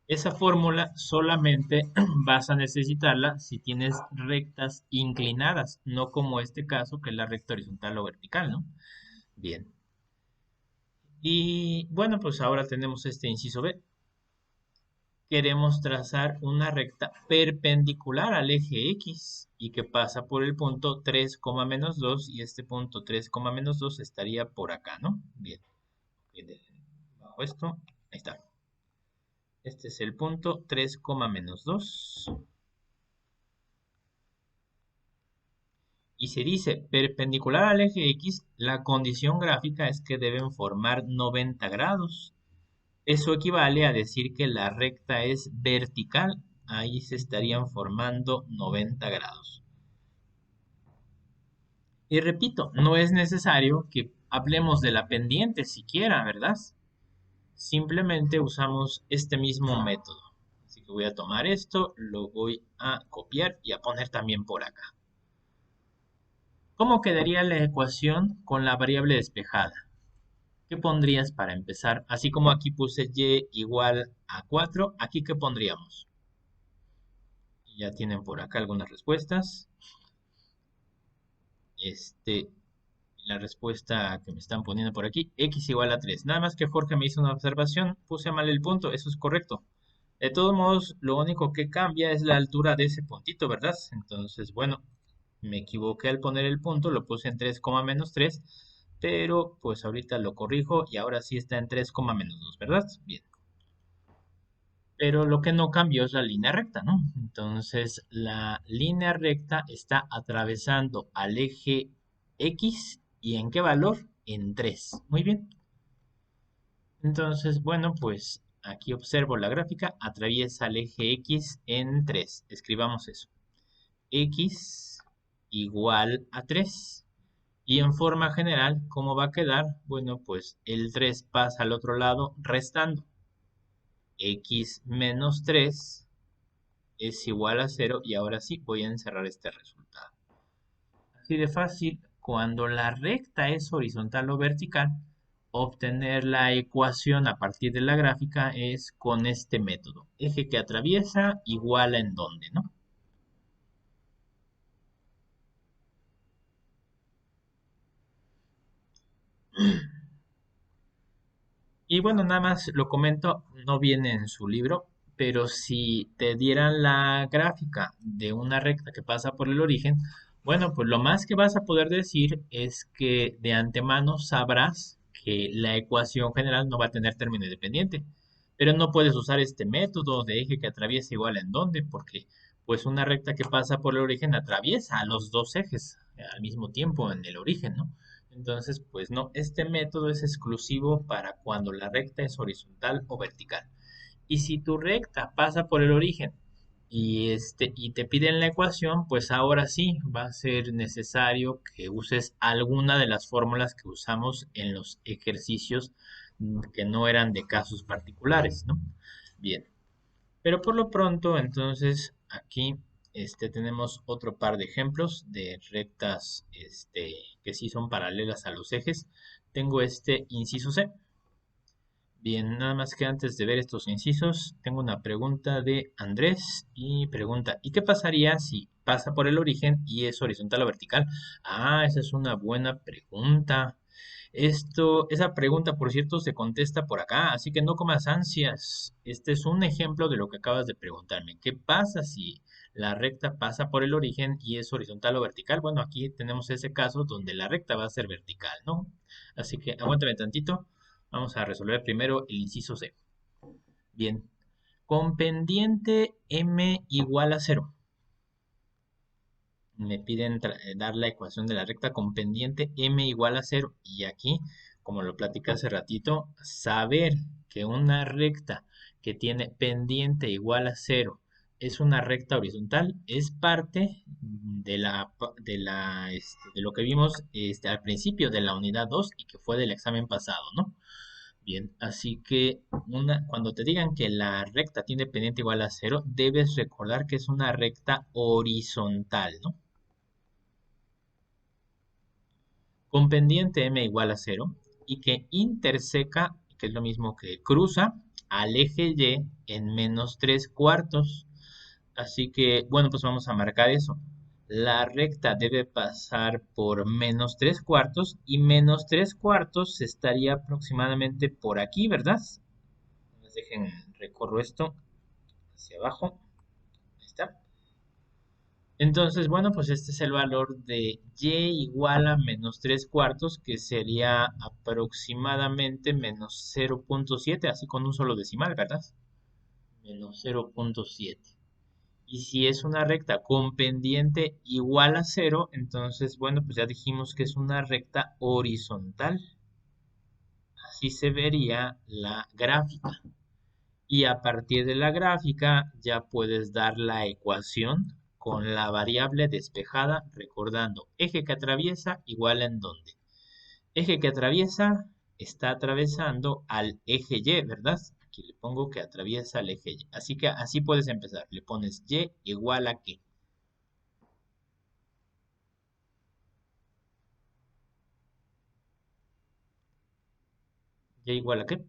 Esa fórmula solamente vas a necesitarla si tienes rectas inclinadas, no como este caso que es la recta horizontal o vertical, ¿no? Bien. Y bueno, pues ahora tenemos este inciso B. Queremos trazar una recta perpendicular al eje X y que pasa por el punto 3, menos 2 y este punto 3, menos 2 estaría por acá, ¿no? Bien. Bajo esto, ahí está. Este es el punto 3, menos 2. Y se dice perpendicular al eje X, la condición gráfica es que deben formar 90 grados. Eso equivale a decir que la recta es vertical. Ahí se estarían formando 90 grados. Y repito, no es necesario que hablemos de la pendiente siquiera, ¿verdad? Simplemente usamos este mismo método. Así que voy a tomar esto, lo voy a copiar y a poner también por acá. ¿Cómo quedaría la ecuación con la variable despejada? ¿Qué pondrías para empezar? Así como aquí puse y igual a 4, ¿aquí qué pondríamos? Ya tienen por acá algunas respuestas. La respuesta que me están poniendo por aquí, x igual a 3. Nada más que Jorge me hizo una observación, puse mal el punto, eso es correcto. De todos modos, lo único que cambia es la altura de ese puntito, ¿verdad? Entonces, bueno, me equivoqué al poner el punto, lo puse en 3, menos 3, pero pues ahorita lo corrijo y ahora sí está en 3, menos 2, ¿verdad? Bien. Pero lo que no cambió es la línea recta, ¿no? Entonces, la línea recta está atravesando al eje X y ¿en qué valor? En 3. Muy bien. Entonces, bueno, pues aquí observo la gráfica, atraviesa el eje X en 3. Escribamos eso. X igual a 3. Y en forma general, ¿cómo va a quedar? Bueno, pues el 3 pasa al otro lado restando. X menos 3 es igual a 0 y ahora sí voy a encerrar este resultado. Así de fácil, cuando la recta es horizontal o vertical, obtener la ecuación a partir de la gráfica es con este método. Eje que atraviesa igual a en dónde, ¿no? Y bueno, nada más lo comento, no viene en su libro, pero si te dieran la gráfica de una recta que pasa por el origen, bueno, pues lo más que vas a poder decir es que de antemano sabrás que la ecuación general no va a tener término independiente, pero no puedes usar este método de eje que atraviesa igual en dónde, porque pues una recta que pasa por el origen atraviesa a los dos ejes al mismo tiempo en el origen, ¿no? Entonces, pues no, este método es exclusivo para cuando la recta es horizontal o vertical. Y si tu recta pasa por el origen y te piden la ecuación, pues ahora sí va a ser necesario que uses alguna de las fórmulas que usamos en los ejercicios que no eran de casos particulares, ¿no? Bien, pero por lo pronto, entonces, aquí tenemos otro par de ejemplos de rectas que sí son paralelas a los ejes. Tengo este inciso C. Bien, nada más que antes de ver estos incisos, tengo una pregunta de Andrés y pregunta, ¿y qué pasaría si pasa por el origen y es horizontal o vertical? Ah, esa es una buena pregunta. Esa pregunta, por cierto, se contesta por acá, así que no comas ansias. Este es un ejemplo de lo que acabas de preguntarme. ¿Qué pasa si la recta pasa por el origen y es horizontal o vertical? Bueno, aquí tenemos ese caso donde la recta va a ser vertical, ¿no? Así que aguántame tantito. Vamos a resolver primero el inciso C. Bien, con pendiente m igual a 0. Me piden dar la ecuación de la recta con pendiente m igual a 0. Y aquí, como lo platicé hace ratito, saber que una recta que tiene pendiente igual a 0 es una recta horizontal es parte de lo que vimos al principio de la unidad 2 y que fue del examen pasado, ¿no? Bien, así que cuando te digan que la recta tiene pendiente igual a 0, debes recordar que es una recta horizontal, ¿no? Con pendiente m igual a 0 y que interseca, que es lo mismo que cruza, al eje y en menos 3 cuartos. Así que, bueno, pues vamos a marcar eso. La recta debe pasar por menos 3 cuartos y menos 3 cuartos estaría aproximadamente por aquí, ¿verdad? Dejen, recorro esto hacia abajo. Ahí está. Entonces, bueno, pues este es el valor de y igual a menos 3 cuartos, que sería aproximadamente menos 0,7, así con un solo decimal, ¿verdad? Menos 0,7. Y si es una recta con pendiente igual a 0, entonces, bueno, pues ya dijimos que es una recta horizontal. Así se vería la gráfica. Y a partir de la gráfica ya puedes dar la ecuación con la variable despejada, recordando eje que atraviesa igual en dónde. Eje que atraviesa está atravesando al eje Y, ¿verdad? Aquí le pongo que atraviesa el eje Y. Así que así puedes empezar. Le pones Y igual a qué. Y igual a qué.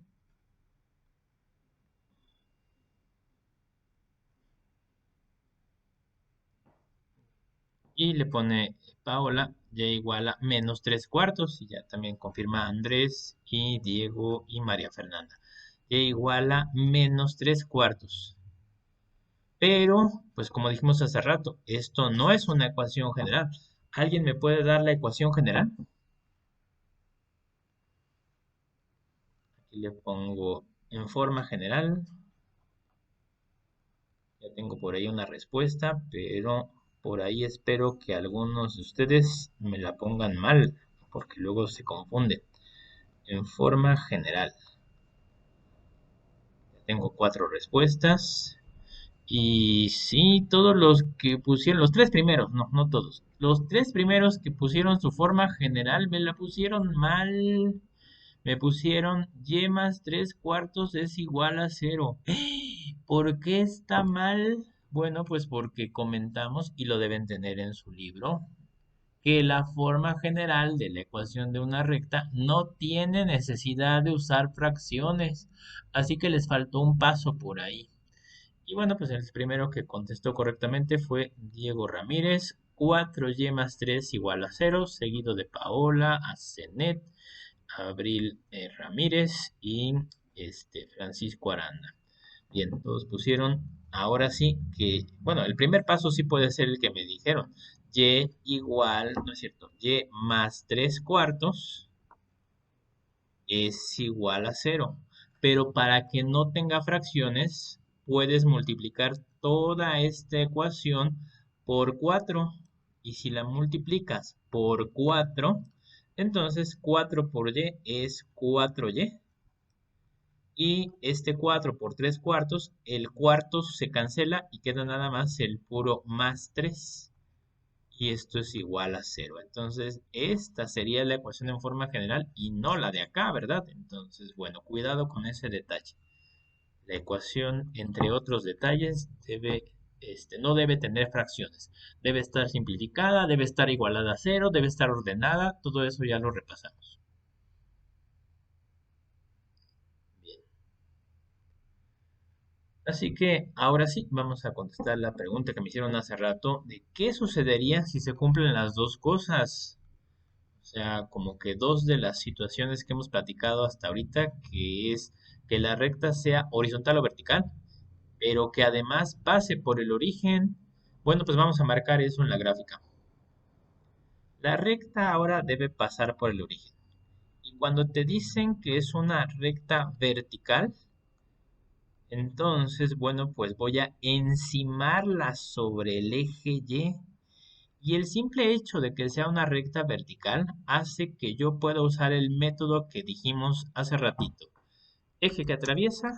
Y le pone Paola Y igual a menos 3 cuartos. Y ya también confirma Andrés y Diego y María Fernanda. Y igual a menos 3 cuartos. Pero, pues como dijimos hace rato, esto no es una ecuación general. ¿Alguien me puede dar la ecuación general? Aquí le pongo en forma general. Ya tengo por ahí una respuesta, pero por ahí espero que algunos de ustedes me la pongan mal, porque luego se confunden. En forma general. Tengo 4 respuestas. Y sí, todos los que pusieron, los tres primeros, no, no todos. Los tres primeros que pusieron su forma general me la pusieron mal. Me pusieron y más 3 cuartos es igual a 0. ¿Por qué está mal? Bueno, pues porque comentamos, y lo deben tener en su libro, que la forma general de la ecuación de una recta no tiene necesidad de usar fracciones. Así que les faltó un paso por ahí. Y bueno, pues el primero que contestó correctamente fue Diego Ramírez. 4y más 3 igual a 0, seguido de Paola, Azenet, Abril Ramírez y Francisco Aranda. Bien, todos pusieron, ahora sí que, bueno, el primer paso sí puede ser el que me dijeron. Y igual, no es cierto, y más 3 cuartos es igual a 0. Pero para que no tenga fracciones, puedes multiplicar toda esta ecuación por 4. Y si la multiplicas por 4, entonces 4 por y es 4y. Y este 4 por 3 cuartos, el cuarto se cancela y queda nada más el puro más 3. Y esto es igual a cero. Entonces, esta sería la ecuación en forma general y no la de acá, ¿verdad? Entonces, bueno, cuidado con ese detalle. La ecuación, entre otros detalles, no debe tener fracciones. Debe estar simplificada, debe estar igualada a cero, debe estar ordenada. Todo eso ya lo repasamos. Bien. Así que ahora sí, vamos a contestar la pregunta que me hicieron hace rato de qué sucedería si se cumplen las dos cosas. O sea, como que dos de las situaciones que hemos platicado hasta ahorita, que es que la recta sea horizontal o vertical, pero que además pase por el origen. Bueno, pues vamos a marcar eso en la gráfica. La recta ahora debe pasar por el origen. Y cuando te dicen que es una recta vertical, entonces, bueno, pues voy a encimarla sobre el eje Y. Y el simple hecho de que sea una recta vertical hace que yo pueda usar el método que dijimos hace ratito. Eje que atraviesa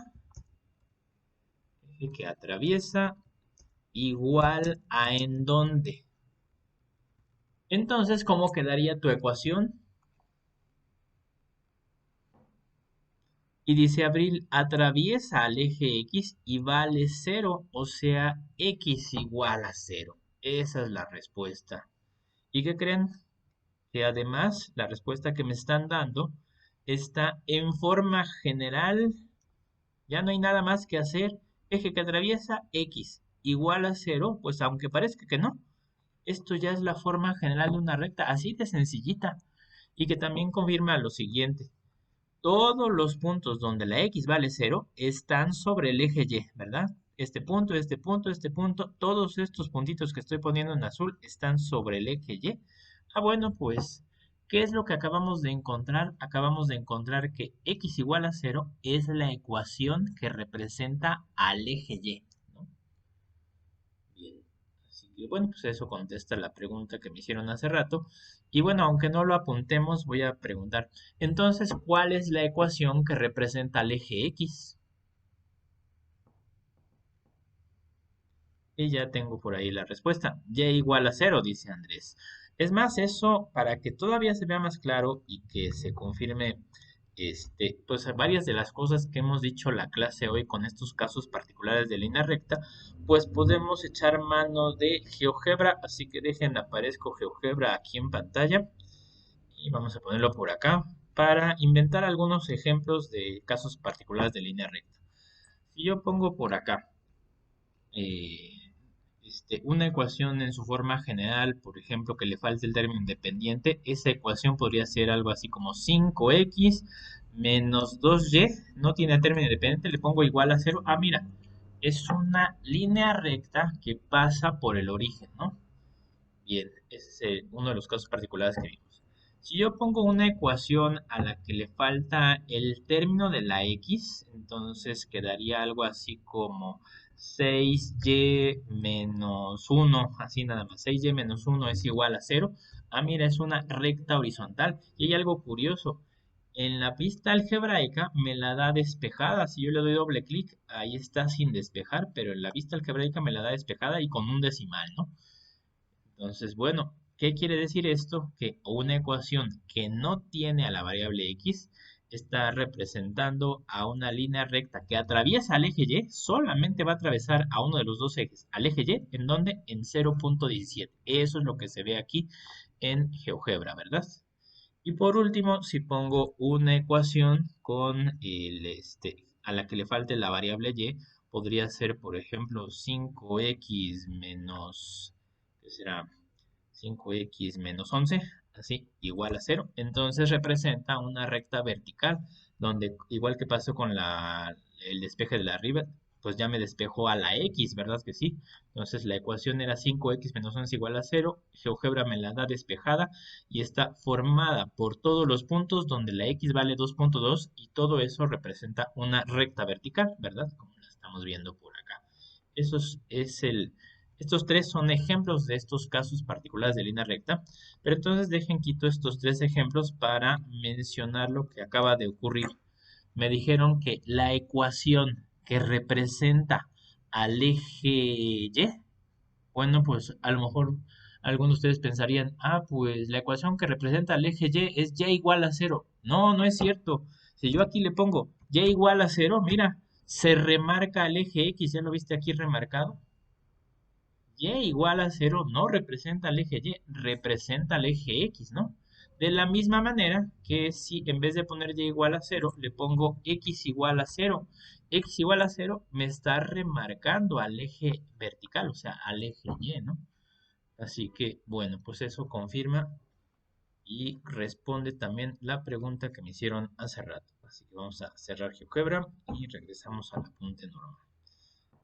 igual a en dónde. Entonces, ¿cómo quedaría tu ecuación? Y dice Abril, atraviesa al eje X y vale cero, o sea, X igual a cero. Esa es la respuesta. ¿Y qué creen? Que además la respuesta que me están dando está en forma general. Ya no hay nada más que hacer. Eje que atraviesa X igual a cero, pues aunque parezca que no, esto ya es la forma general de una recta, así de sencillita. Y que también confirma lo siguiente. Todos los puntos donde la X vale cero están sobre el eje Y, ¿verdad? Este punto, este punto, este punto, todos estos puntitos que estoy poniendo en azul están sobre el eje Y. Ah, bueno, pues, ¿qué es lo que acabamos de encontrar? Acabamos de encontrar que X igual a cero es la ecuación que representa al eje Y, ¿no? Bien. Así que bueno, pues eso contesta la pregunta que me hicieron hace rato. Y bueno, aunque no lo apuntemos, voy a preguntar, entonces, ¿cuál es la ecuación que representa al eje X? Y ya tengo por ahí la respuesta. Y igual a cero, dice Andrés. Es más, eso para que todavía se vea más claro y que se confirme, pues varias de las cosas que hemos dicho la clase hoy con estos casos particulares de línea recta, pues podemos echar mano de GeoGebra. Así que dejen, aparezco GeoGebra aquí en pantalla y vamos a ponerlo por acá para inventar algunos ejemplos de casos particulares de línea recta. Si yo pongo por acá, eh, una ecuación en su forma general, por ejemplo, que le falte el término independiente, esa ecuación podría ser algo así como 5x menos 2y, no tiene término independiente, le pongo igual a cero. Ah, mira, es una línea recta que pasa por el origen, ¿no? Bien, ese es uno de los casos particulares que vimos. Si yo pongo una ecuación a la que le falta el término de la x, entonces quedaría algo así como 6y menos 1, así nada más. 6y menos 1 es igual a cero. Ah, mira, es una recta horizontal. Y hay algo curioso. En la pista algebraica me la da despejada. Si yo le doy doble clic, ahí está sin despejar, pero en la vista algebraica me la da despejada y con un decimal, ¿no? Entonces, bueno, ¿qué quiere decir esto? Que una ecuación que no tiene a la variable x está representando a una línea recta que atraviesa al eje y, solamente va a atravesar a uno de los dos ejes, al eje y, ¿en dónde? En 0.17. Eso es lo que se ve aquí en GeoGebra, ¿verdad? Y por último, si pongo una ecuación con a la que le falte la variable y, podría ser, por ejemplo, 5x menos, ¿qué será? 5x menos 11, así, igual a cero. Entonces representa una recta vertical, donde igual que pasó con el despeje de la arriba, pues ya me despejó a la x, ¿verdad que sí? Entonces la ecuación era 5x menos 11 igual a cero. GeoGebra me la da despejada y está formada por todos los puntos donde la x vale 2.2 y todo eso representa una recta vertical, ¿verdad? Como la estamos viendo por acá. Eso estos tres son ejemplos de estos casos particulares de línea recta, pero entonces dejen quito estos tres ejemplos para mencionar lo que acaba de ocurrir. me dijeron que la ecuación que representa al eje Y, bueno, pues a lo mejor algunos de ustedes pensarían, ah, pues la ecuación que representa al eje Y es Y igual a cero. No, no es cierto. Si yo aquí le pongo Y igual a cero, mira, se remarca el eje X, ¿ya lo viste aquí remarcado? Y igual a cero no representa el eje Y, representa el eje X, ¿no? De la misma manera que si en vez de poner Y igual a cero, le pongo X igual a cero. X igual a cero me está remarcando al eje vertical, o sea, al eje Y, ¿no? Así que, bueno, pues eso confirma y responde también la pregunta que me hicieron hace rato. Así que vamos a cerrar GeoGebra y regresamos al apunte normal.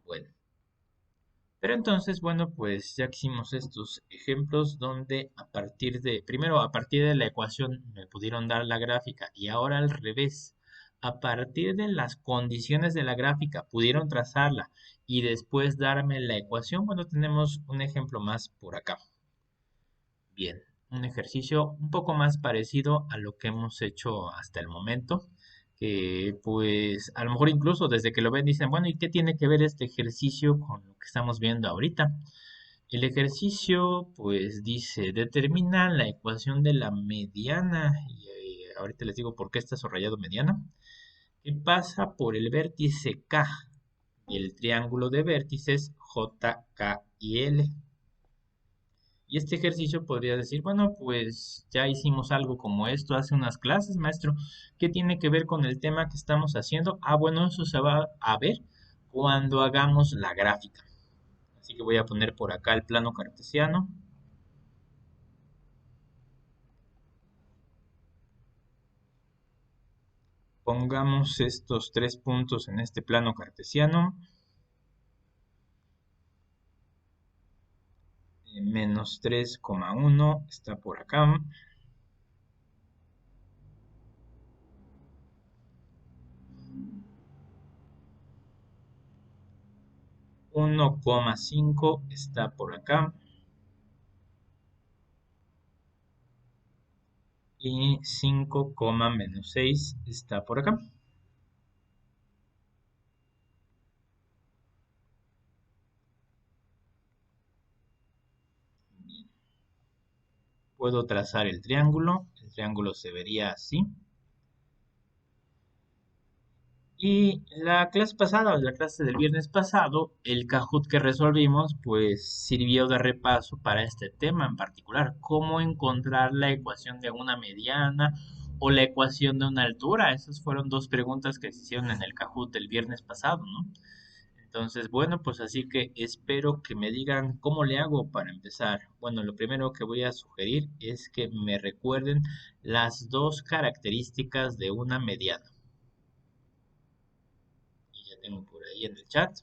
Bueno. Pero entonces, bueno, pues ya que hicimos estos ejemplos donde primero a partir de la ecuación me pudieron dar la gráfica y ahora al revés, a partir de las condiciones de la gráfica pudieron trazarla y después darme la ecuación, bueno, tenemos un ejemplo más por acá. Bien, un ejercicio un poco más parecido a lo que hemos hecho hasta el momento, que pues a lo mejor incluso desde que lo ven dicen, bueno, ¿y qué tiene que ver este ejercicio con lo que estamos viendo ahorita? El ejercicio pues dice, determina la ecuación de la mediana, y ahorita les digo por qué está subrayado mediana, que pasa por el vértice K y el triángulo de vértices J, K y L. Y este ejercicio podría decir, bueno, pues ya hicimos algo como esto hace unas clases, maestro. ¿Qué tiene que ver con el tema que estamos haciendo? Ah, bueno, eso se va a ver cuando hagamos la gráfica. Así que voy a poner por acá el plano cartesiano. Pongamos estos tres puntos en este plano cartesiano. Menos 3,1 está por acá. 1,5 está por acá. Y 5, menos 6 está por acá. Puedo trazar el triángulo se vería así. Y la clase pasada, la clase del viernes pasado, el Kahoot que resolvimos, pues sirvió de repaso para este tema en particular, cómo encontrar la ecuación de una mediana o la ecuación de una altura. Esas fueron dos preguntas que se hicieron en el Kahoot del viernes pasado, ¿no? Entonces, bueno, pues así que espero que me digan cómo le hago para empezar. Bueno, lo primero que voy a sugerir es que me recuerden las dos características de una mediana. Y ya tengo por ahí en el chat.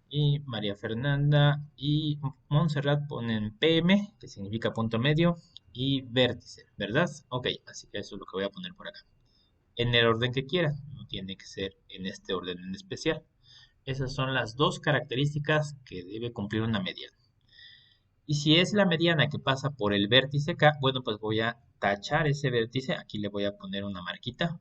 Y María Fernanda y Montserrat ponen PM, que significa punto medio, y vértice, ¿verdad? Ok, así que eso es lo que voy a poner por acá. En el orden que quieran, no tiene que ser en este orden en especial. Esas son las dos características que debe cumplir una mediana. Y si es la mediana que pasa por el vértice K, bueno, pues voy a tachar ese vértice. Aquí le voy a poner una marquita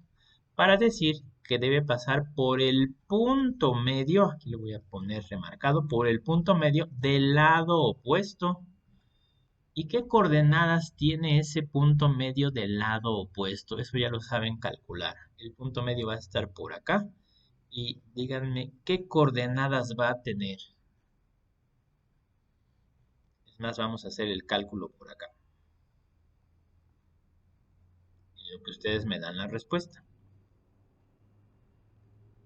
para decir que debe pasar por el punto medio. Aquí le voy a poner remarcado por el punto medio del lado opuesto. ¿Y qué coordenadas tiene ese punto medio del lado opuesto? Eso ya lo saben calcular. El punto medio va a estar por acá. Y díganme qué coordenadas va a tener. Es más, vamos a hacer el cálculo por acá. Y lo que ustedes me dan la respuesta.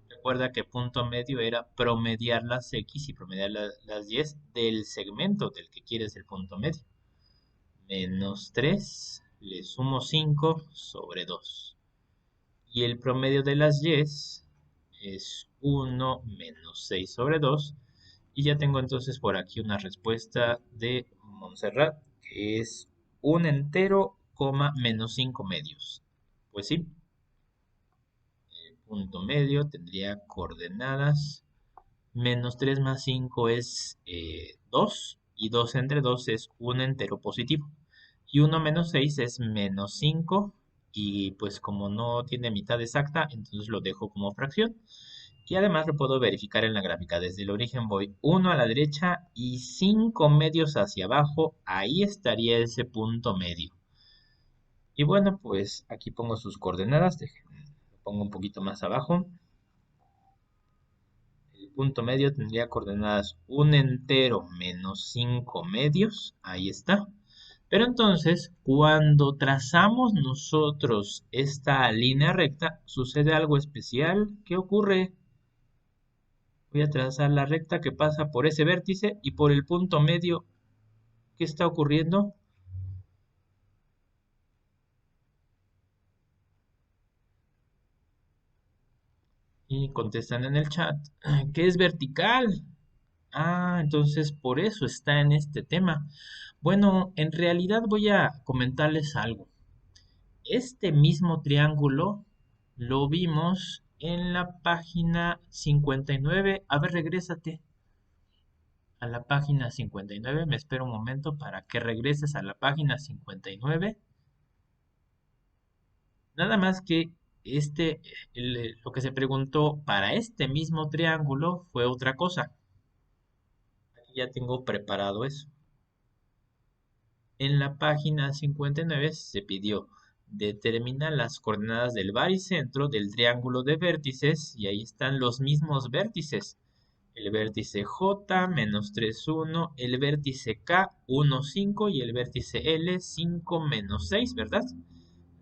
Recuerda que punto medio era promediar las X y promediar las Y del segmento del que quieres el punto medio. Menos 3, le sumo 5 sobre 2. Y el promedio de las Y es 1 menos 6 sobre 2. Y ya tengo entonces por aquí una respuesta de Montserrat, que es un entero, menos 5 medios. Pues sí, el punto medio tendría coordenadas. Menos 3 más 5 es 2. Y 2 entre 2 es un entero positivo. Y 1 menos 6 es menos 5. y pues como no tiene mitad exacta, entonces lo dejo como fracción. Y además lo puedo verificar en la gráfica. Desde el origen voy 1 a la derecha y 5 medios hacia abajo. Ahí estaría ese punto medio. Y bueno, pues aquí pongo sus coordenadas. Lo pongo un poquito más abajo. El punto medio tendría coordenadas un entero menos 5 medios. Ahí está. Pero entonces, cuando trazamos nosotros esta línea recta, sucede algo especial. ¿Qué ocurre? Voy a trazar la recta que pasa por ese vértice y por el punto medio. ¿Qué está ocurriendo? Y contestan en el chat que es vertical. Ah, entonces por eso está en este tema. Bueno, en realidad voy a comentarles algo. Este mismo triángulo lo vimos en la página 59. A ver, regrésate a la página 59. Me espero un momento para que regreses a la página 59. Nada más que lo que se preguntó para este mismo triángulo fue otra cosa. Aquí ya tengo preparado eso. En la página 59 se pidió determina las coordenadas del baricentro del triángulo de vértices y ahí están los mismos vértices. El vértice J, menos 3, 1, el vértice K, 1, 5 y el vértice L, 5, menos 6, ¿verdad?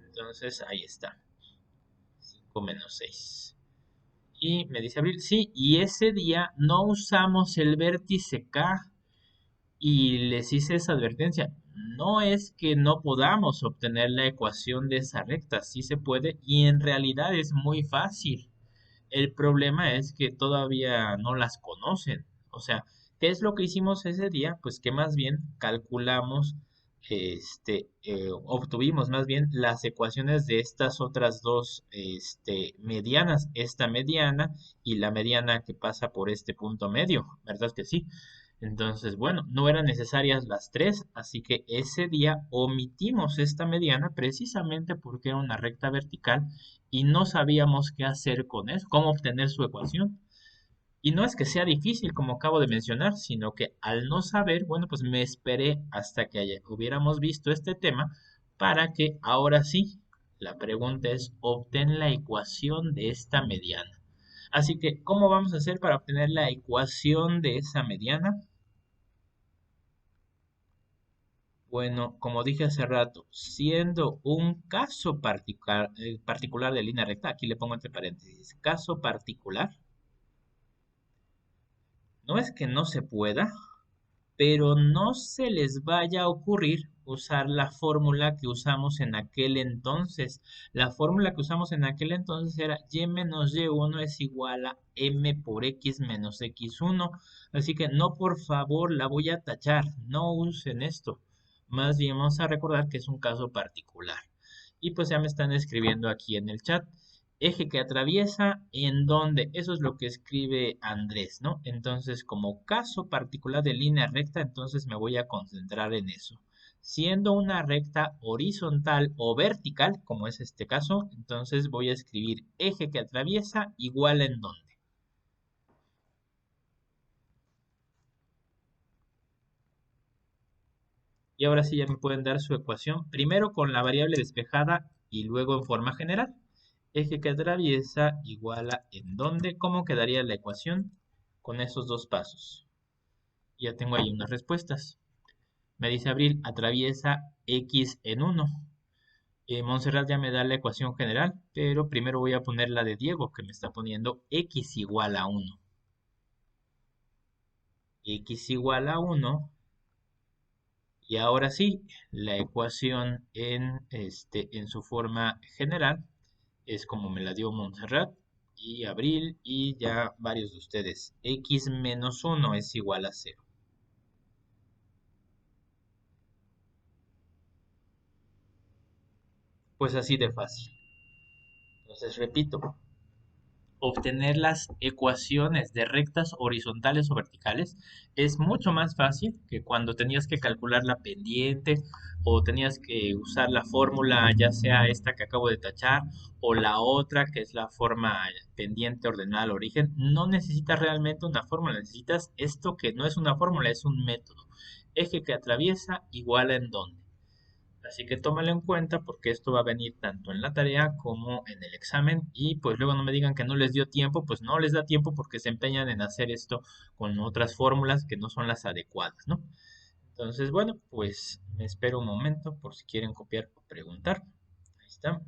Entonces ahí está, 5 menos 6. Y me dice Abril, sí, y ese día no usamos el vértice K y les hice esa advertencia. No es que no podamos obtener la ecuación de esa recta, sí se puede y en realidad es muy fácil. El problema es que todavía no las conocen. O sea, ¿qué es lo que hicimos ese día? Pues que más bien calculamos, obtuvimos más bien las ecuaciones de estas otras dos, medianas, esta mediana y la mediana que pasa por este punto medio, ¿verdad que sí? Entonces, bueno, no eran necesarias las tres, así que ese día omitimos esta mediana precisamente porque era una recta vertical y no sabíamos qué hacer con eso, cómo obtener su ecuación. Y no es que sea difícil, como acabo de mencionar, sino que al no saber, bueno, pues me esperé hasta que hubiéramos visto este tema para que ahora sí, la pregunta es, obtén la ecuación de esta mediana. Así que, ¿cómo vamos a hacer para obtener la ecuación de esa mediana? Bueno, como dije hace rato, siendo un caso particular de línea recta, aquí le pongo entre paréntesis, caso particular, no es que no se pueda, pero no se les vaya a ocurrir usar la fórmula que usamos en aquel entonces. La fórmula que usamos en aquel entonces era y menos y1 es igual a m por x menos x1. Así que no, por favor, la voy a tachar. No usen esto. Más bien vamos a recordar que es un caso particular. Y pues ya me están escribiendo aquí en el chat. Eje que atraviesa, ¿en dónde? Eso es lo que escribe Andrés, ¿no? Entonces, como caso particular de línea recta, entonces me voy a concentrar en eso. Siendo una recta horizontal o vertical, como es este caso, entonces voy a escribir eje que atraviesa igual en dónde. Y ahora sí ya me pueden dar su ecuación, primero con la variable despejada y luego en forma general. Eje que atraviesa igual a en dónde, ¿cómo quedaría la ecuación con esos dos pasos? Ya tengo ahí unas respuestas. Me dice Abril, atraviesa x en 1. Montserrat ya me da la ecuación general, pero primero voy a poner la de Diego, que me está poniendo x igual a 1. X igual a 1. Y ahora sí, la ecuación en su forma general es como me la dio Montserrat y Abril y ya varios de ustedes. X menos 1 es igual a 0. Pues así de fácil. Entonces repito, obtener las ecuaciones de rectas horizontales o verticales es mucho más fácil que cuando tenías que calcular la pendiente o tenías que usar la fórmula, ya sea esta que acabo de tachar, o la otra que es la forma pendiente ordenada al origen. No necesitas realmente una fórmula, necesitas esto que no es una fórmula, es un método. Eje que atraviesa igual en dónde. Así que tómalo en cuenta porque esto va a venir tanto en la tarea como en el examen y pues luego no me digan que no les dio tiempo, pues no les da tiempo porque se empeñan en hacer esto con otras fórmulas que no son las adecuadas, ¿no? Entonces, bueno, pues me espero un momento por si quieren copiar o preguntar. Ahí está.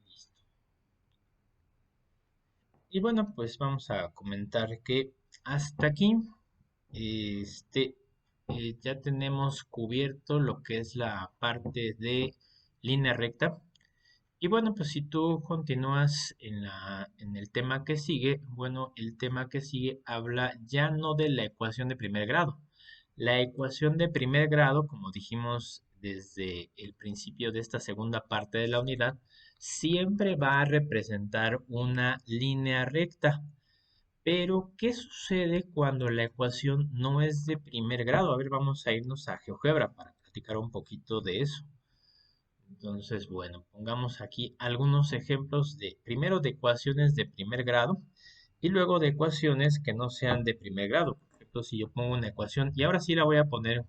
Listo. Y bueno, pues vamos a comentar que hasta aquí, este, ya tenemos cubierto lo que es la parte de línea recta. Y bueno, pues si tú continúas en el tema que sigue, bueno, el tema que sigue habla ya no de la ecuación de primer grado. La ecuación de primer grado, como dijimos desde el principio de esta segunda parte de la unidad, siempre va a representar una línea recta. Pero, ¿qué sucede cuando la ecuación no es de primer grado? A ver, vamos a irnos a GeoGebra para platicar un poquito de eso. Entonces, bueno, pongamos aquí algunos ejemplos de, primero de ecuaciones de primer grado y luego de ecuaciones que no sean de primer grado. Por ejemplo, si yo pongo una ecuación, y ahora sí la voy a poner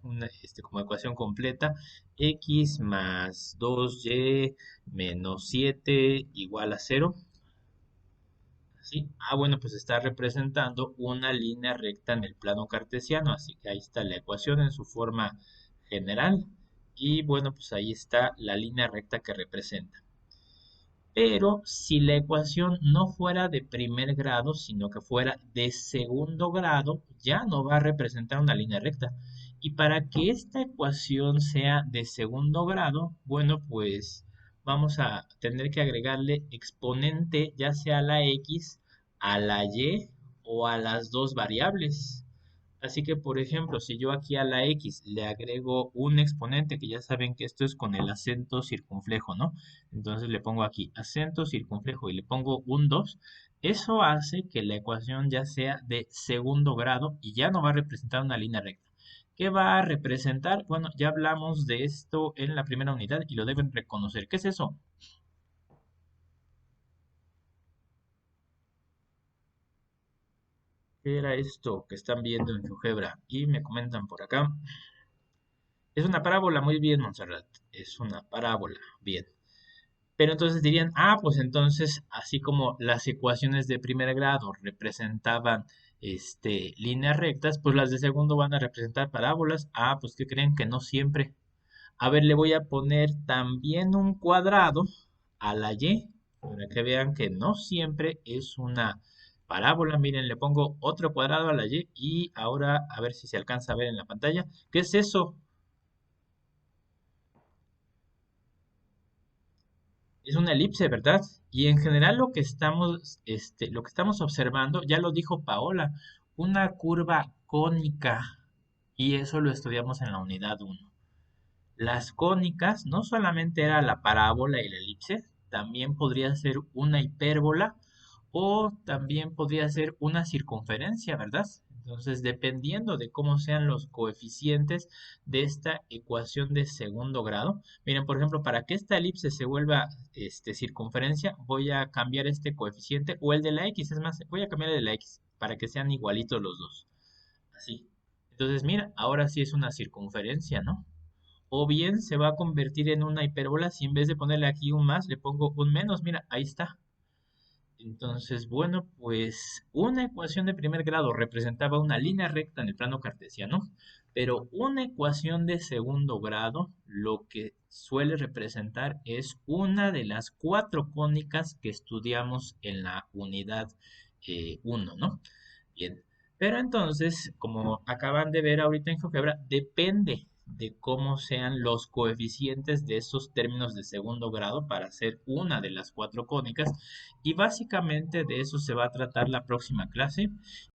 como ecuación completa, x más 2y menos 7 igual a 0. ¿Sí? Ah, bueno, pues está representando una línea recta en el plano cartesiano, así que ahí está la ecuación en su forma general y bueno, pues ahí está la línea recta que representa. Pero si la ecuación no fuera de primer grado, sino que fuera de segundo grado, ya no va a representar una línea recta. Y para que esta ecuación sea de segundo grado, bueno, pues vamos a tener que agregarle exponente ya sea a la x, a la y o a las dos variables. Así que, por ejemplo, si yo aquí a la x le agrego un exponente, que ya saben que esto es con el acento circunflejo, ¿no? Entonces le pongo aquí acento circunflejo y le pongo un 2. Eso hace que la ecuación ya sea de segundo grado y ya no va a representar una línea recta. ¿Qué va a representar? Bueno, ya hablamos de esto en la primera unidad y lo deben reconocer. ¿Qué es eso? ¿Qué era esto que están viendo en GeoGebra? Y me comentan por acá. Es una parábola, muy bien, Montserrat. Es una parábola, bien. Pero entonces dirían, ah, pues entonces, así como las ecuaciones de primer grado representaban líneas rectas, pues las de segundo van a representar parábolas. Ah, pues ¿qué creen? Que no siempre. A ver, le voy a poner también un cuadrado a la y, para que vean que no siempre es una parábola. Miren, le pongo otro cuadrado a la y ahora a ver si se alcanza a ver en la pantalla. ¿Qué es eso? Es una elipse, ¿verdad? Y en general lo que estamos observando, ya lo dijo Paola, una curva cónica. Y eso lo estudiamos en la unidad uno. Las cónicas no solamente era la parábola y la elipse, también podría ser una hipérbola o también podría ser una circunferencia, ¿verdad? Entonces, dependiendo de cómo sean los coeficientes de esta ecuación de segundo grado, miren, por ejemplo, para que esta elipse se vuelva circunferencia, voy a cambiar este coeficiente o el de la x, es más, voy a cambiar el de la x para que sean igualitos los dos. Así. Entonces, mira, ahora sí es una circunferencia, ¿no? O bien se va a convertir en una hipérbola si en vez de ponerle aquí un más, le pongo un menos. Mira, ahí está. Entonces, bueno, pues una ecuación de primer grado representaba una línea recta en el plano cartesiano, pero una ecuación de segundo grado lo que suele representar es una de las cuatro cónicas que estudiamos en la unidad 1, ¿no? Bien, pero entonces, como acaban de ver ahorita en GeoGebra, depende. de cómo sean los coeficientes de esos términos de segundo grado para hacer una de las cuatro cónicas y básicamente de eso se va a tratar la próxima clase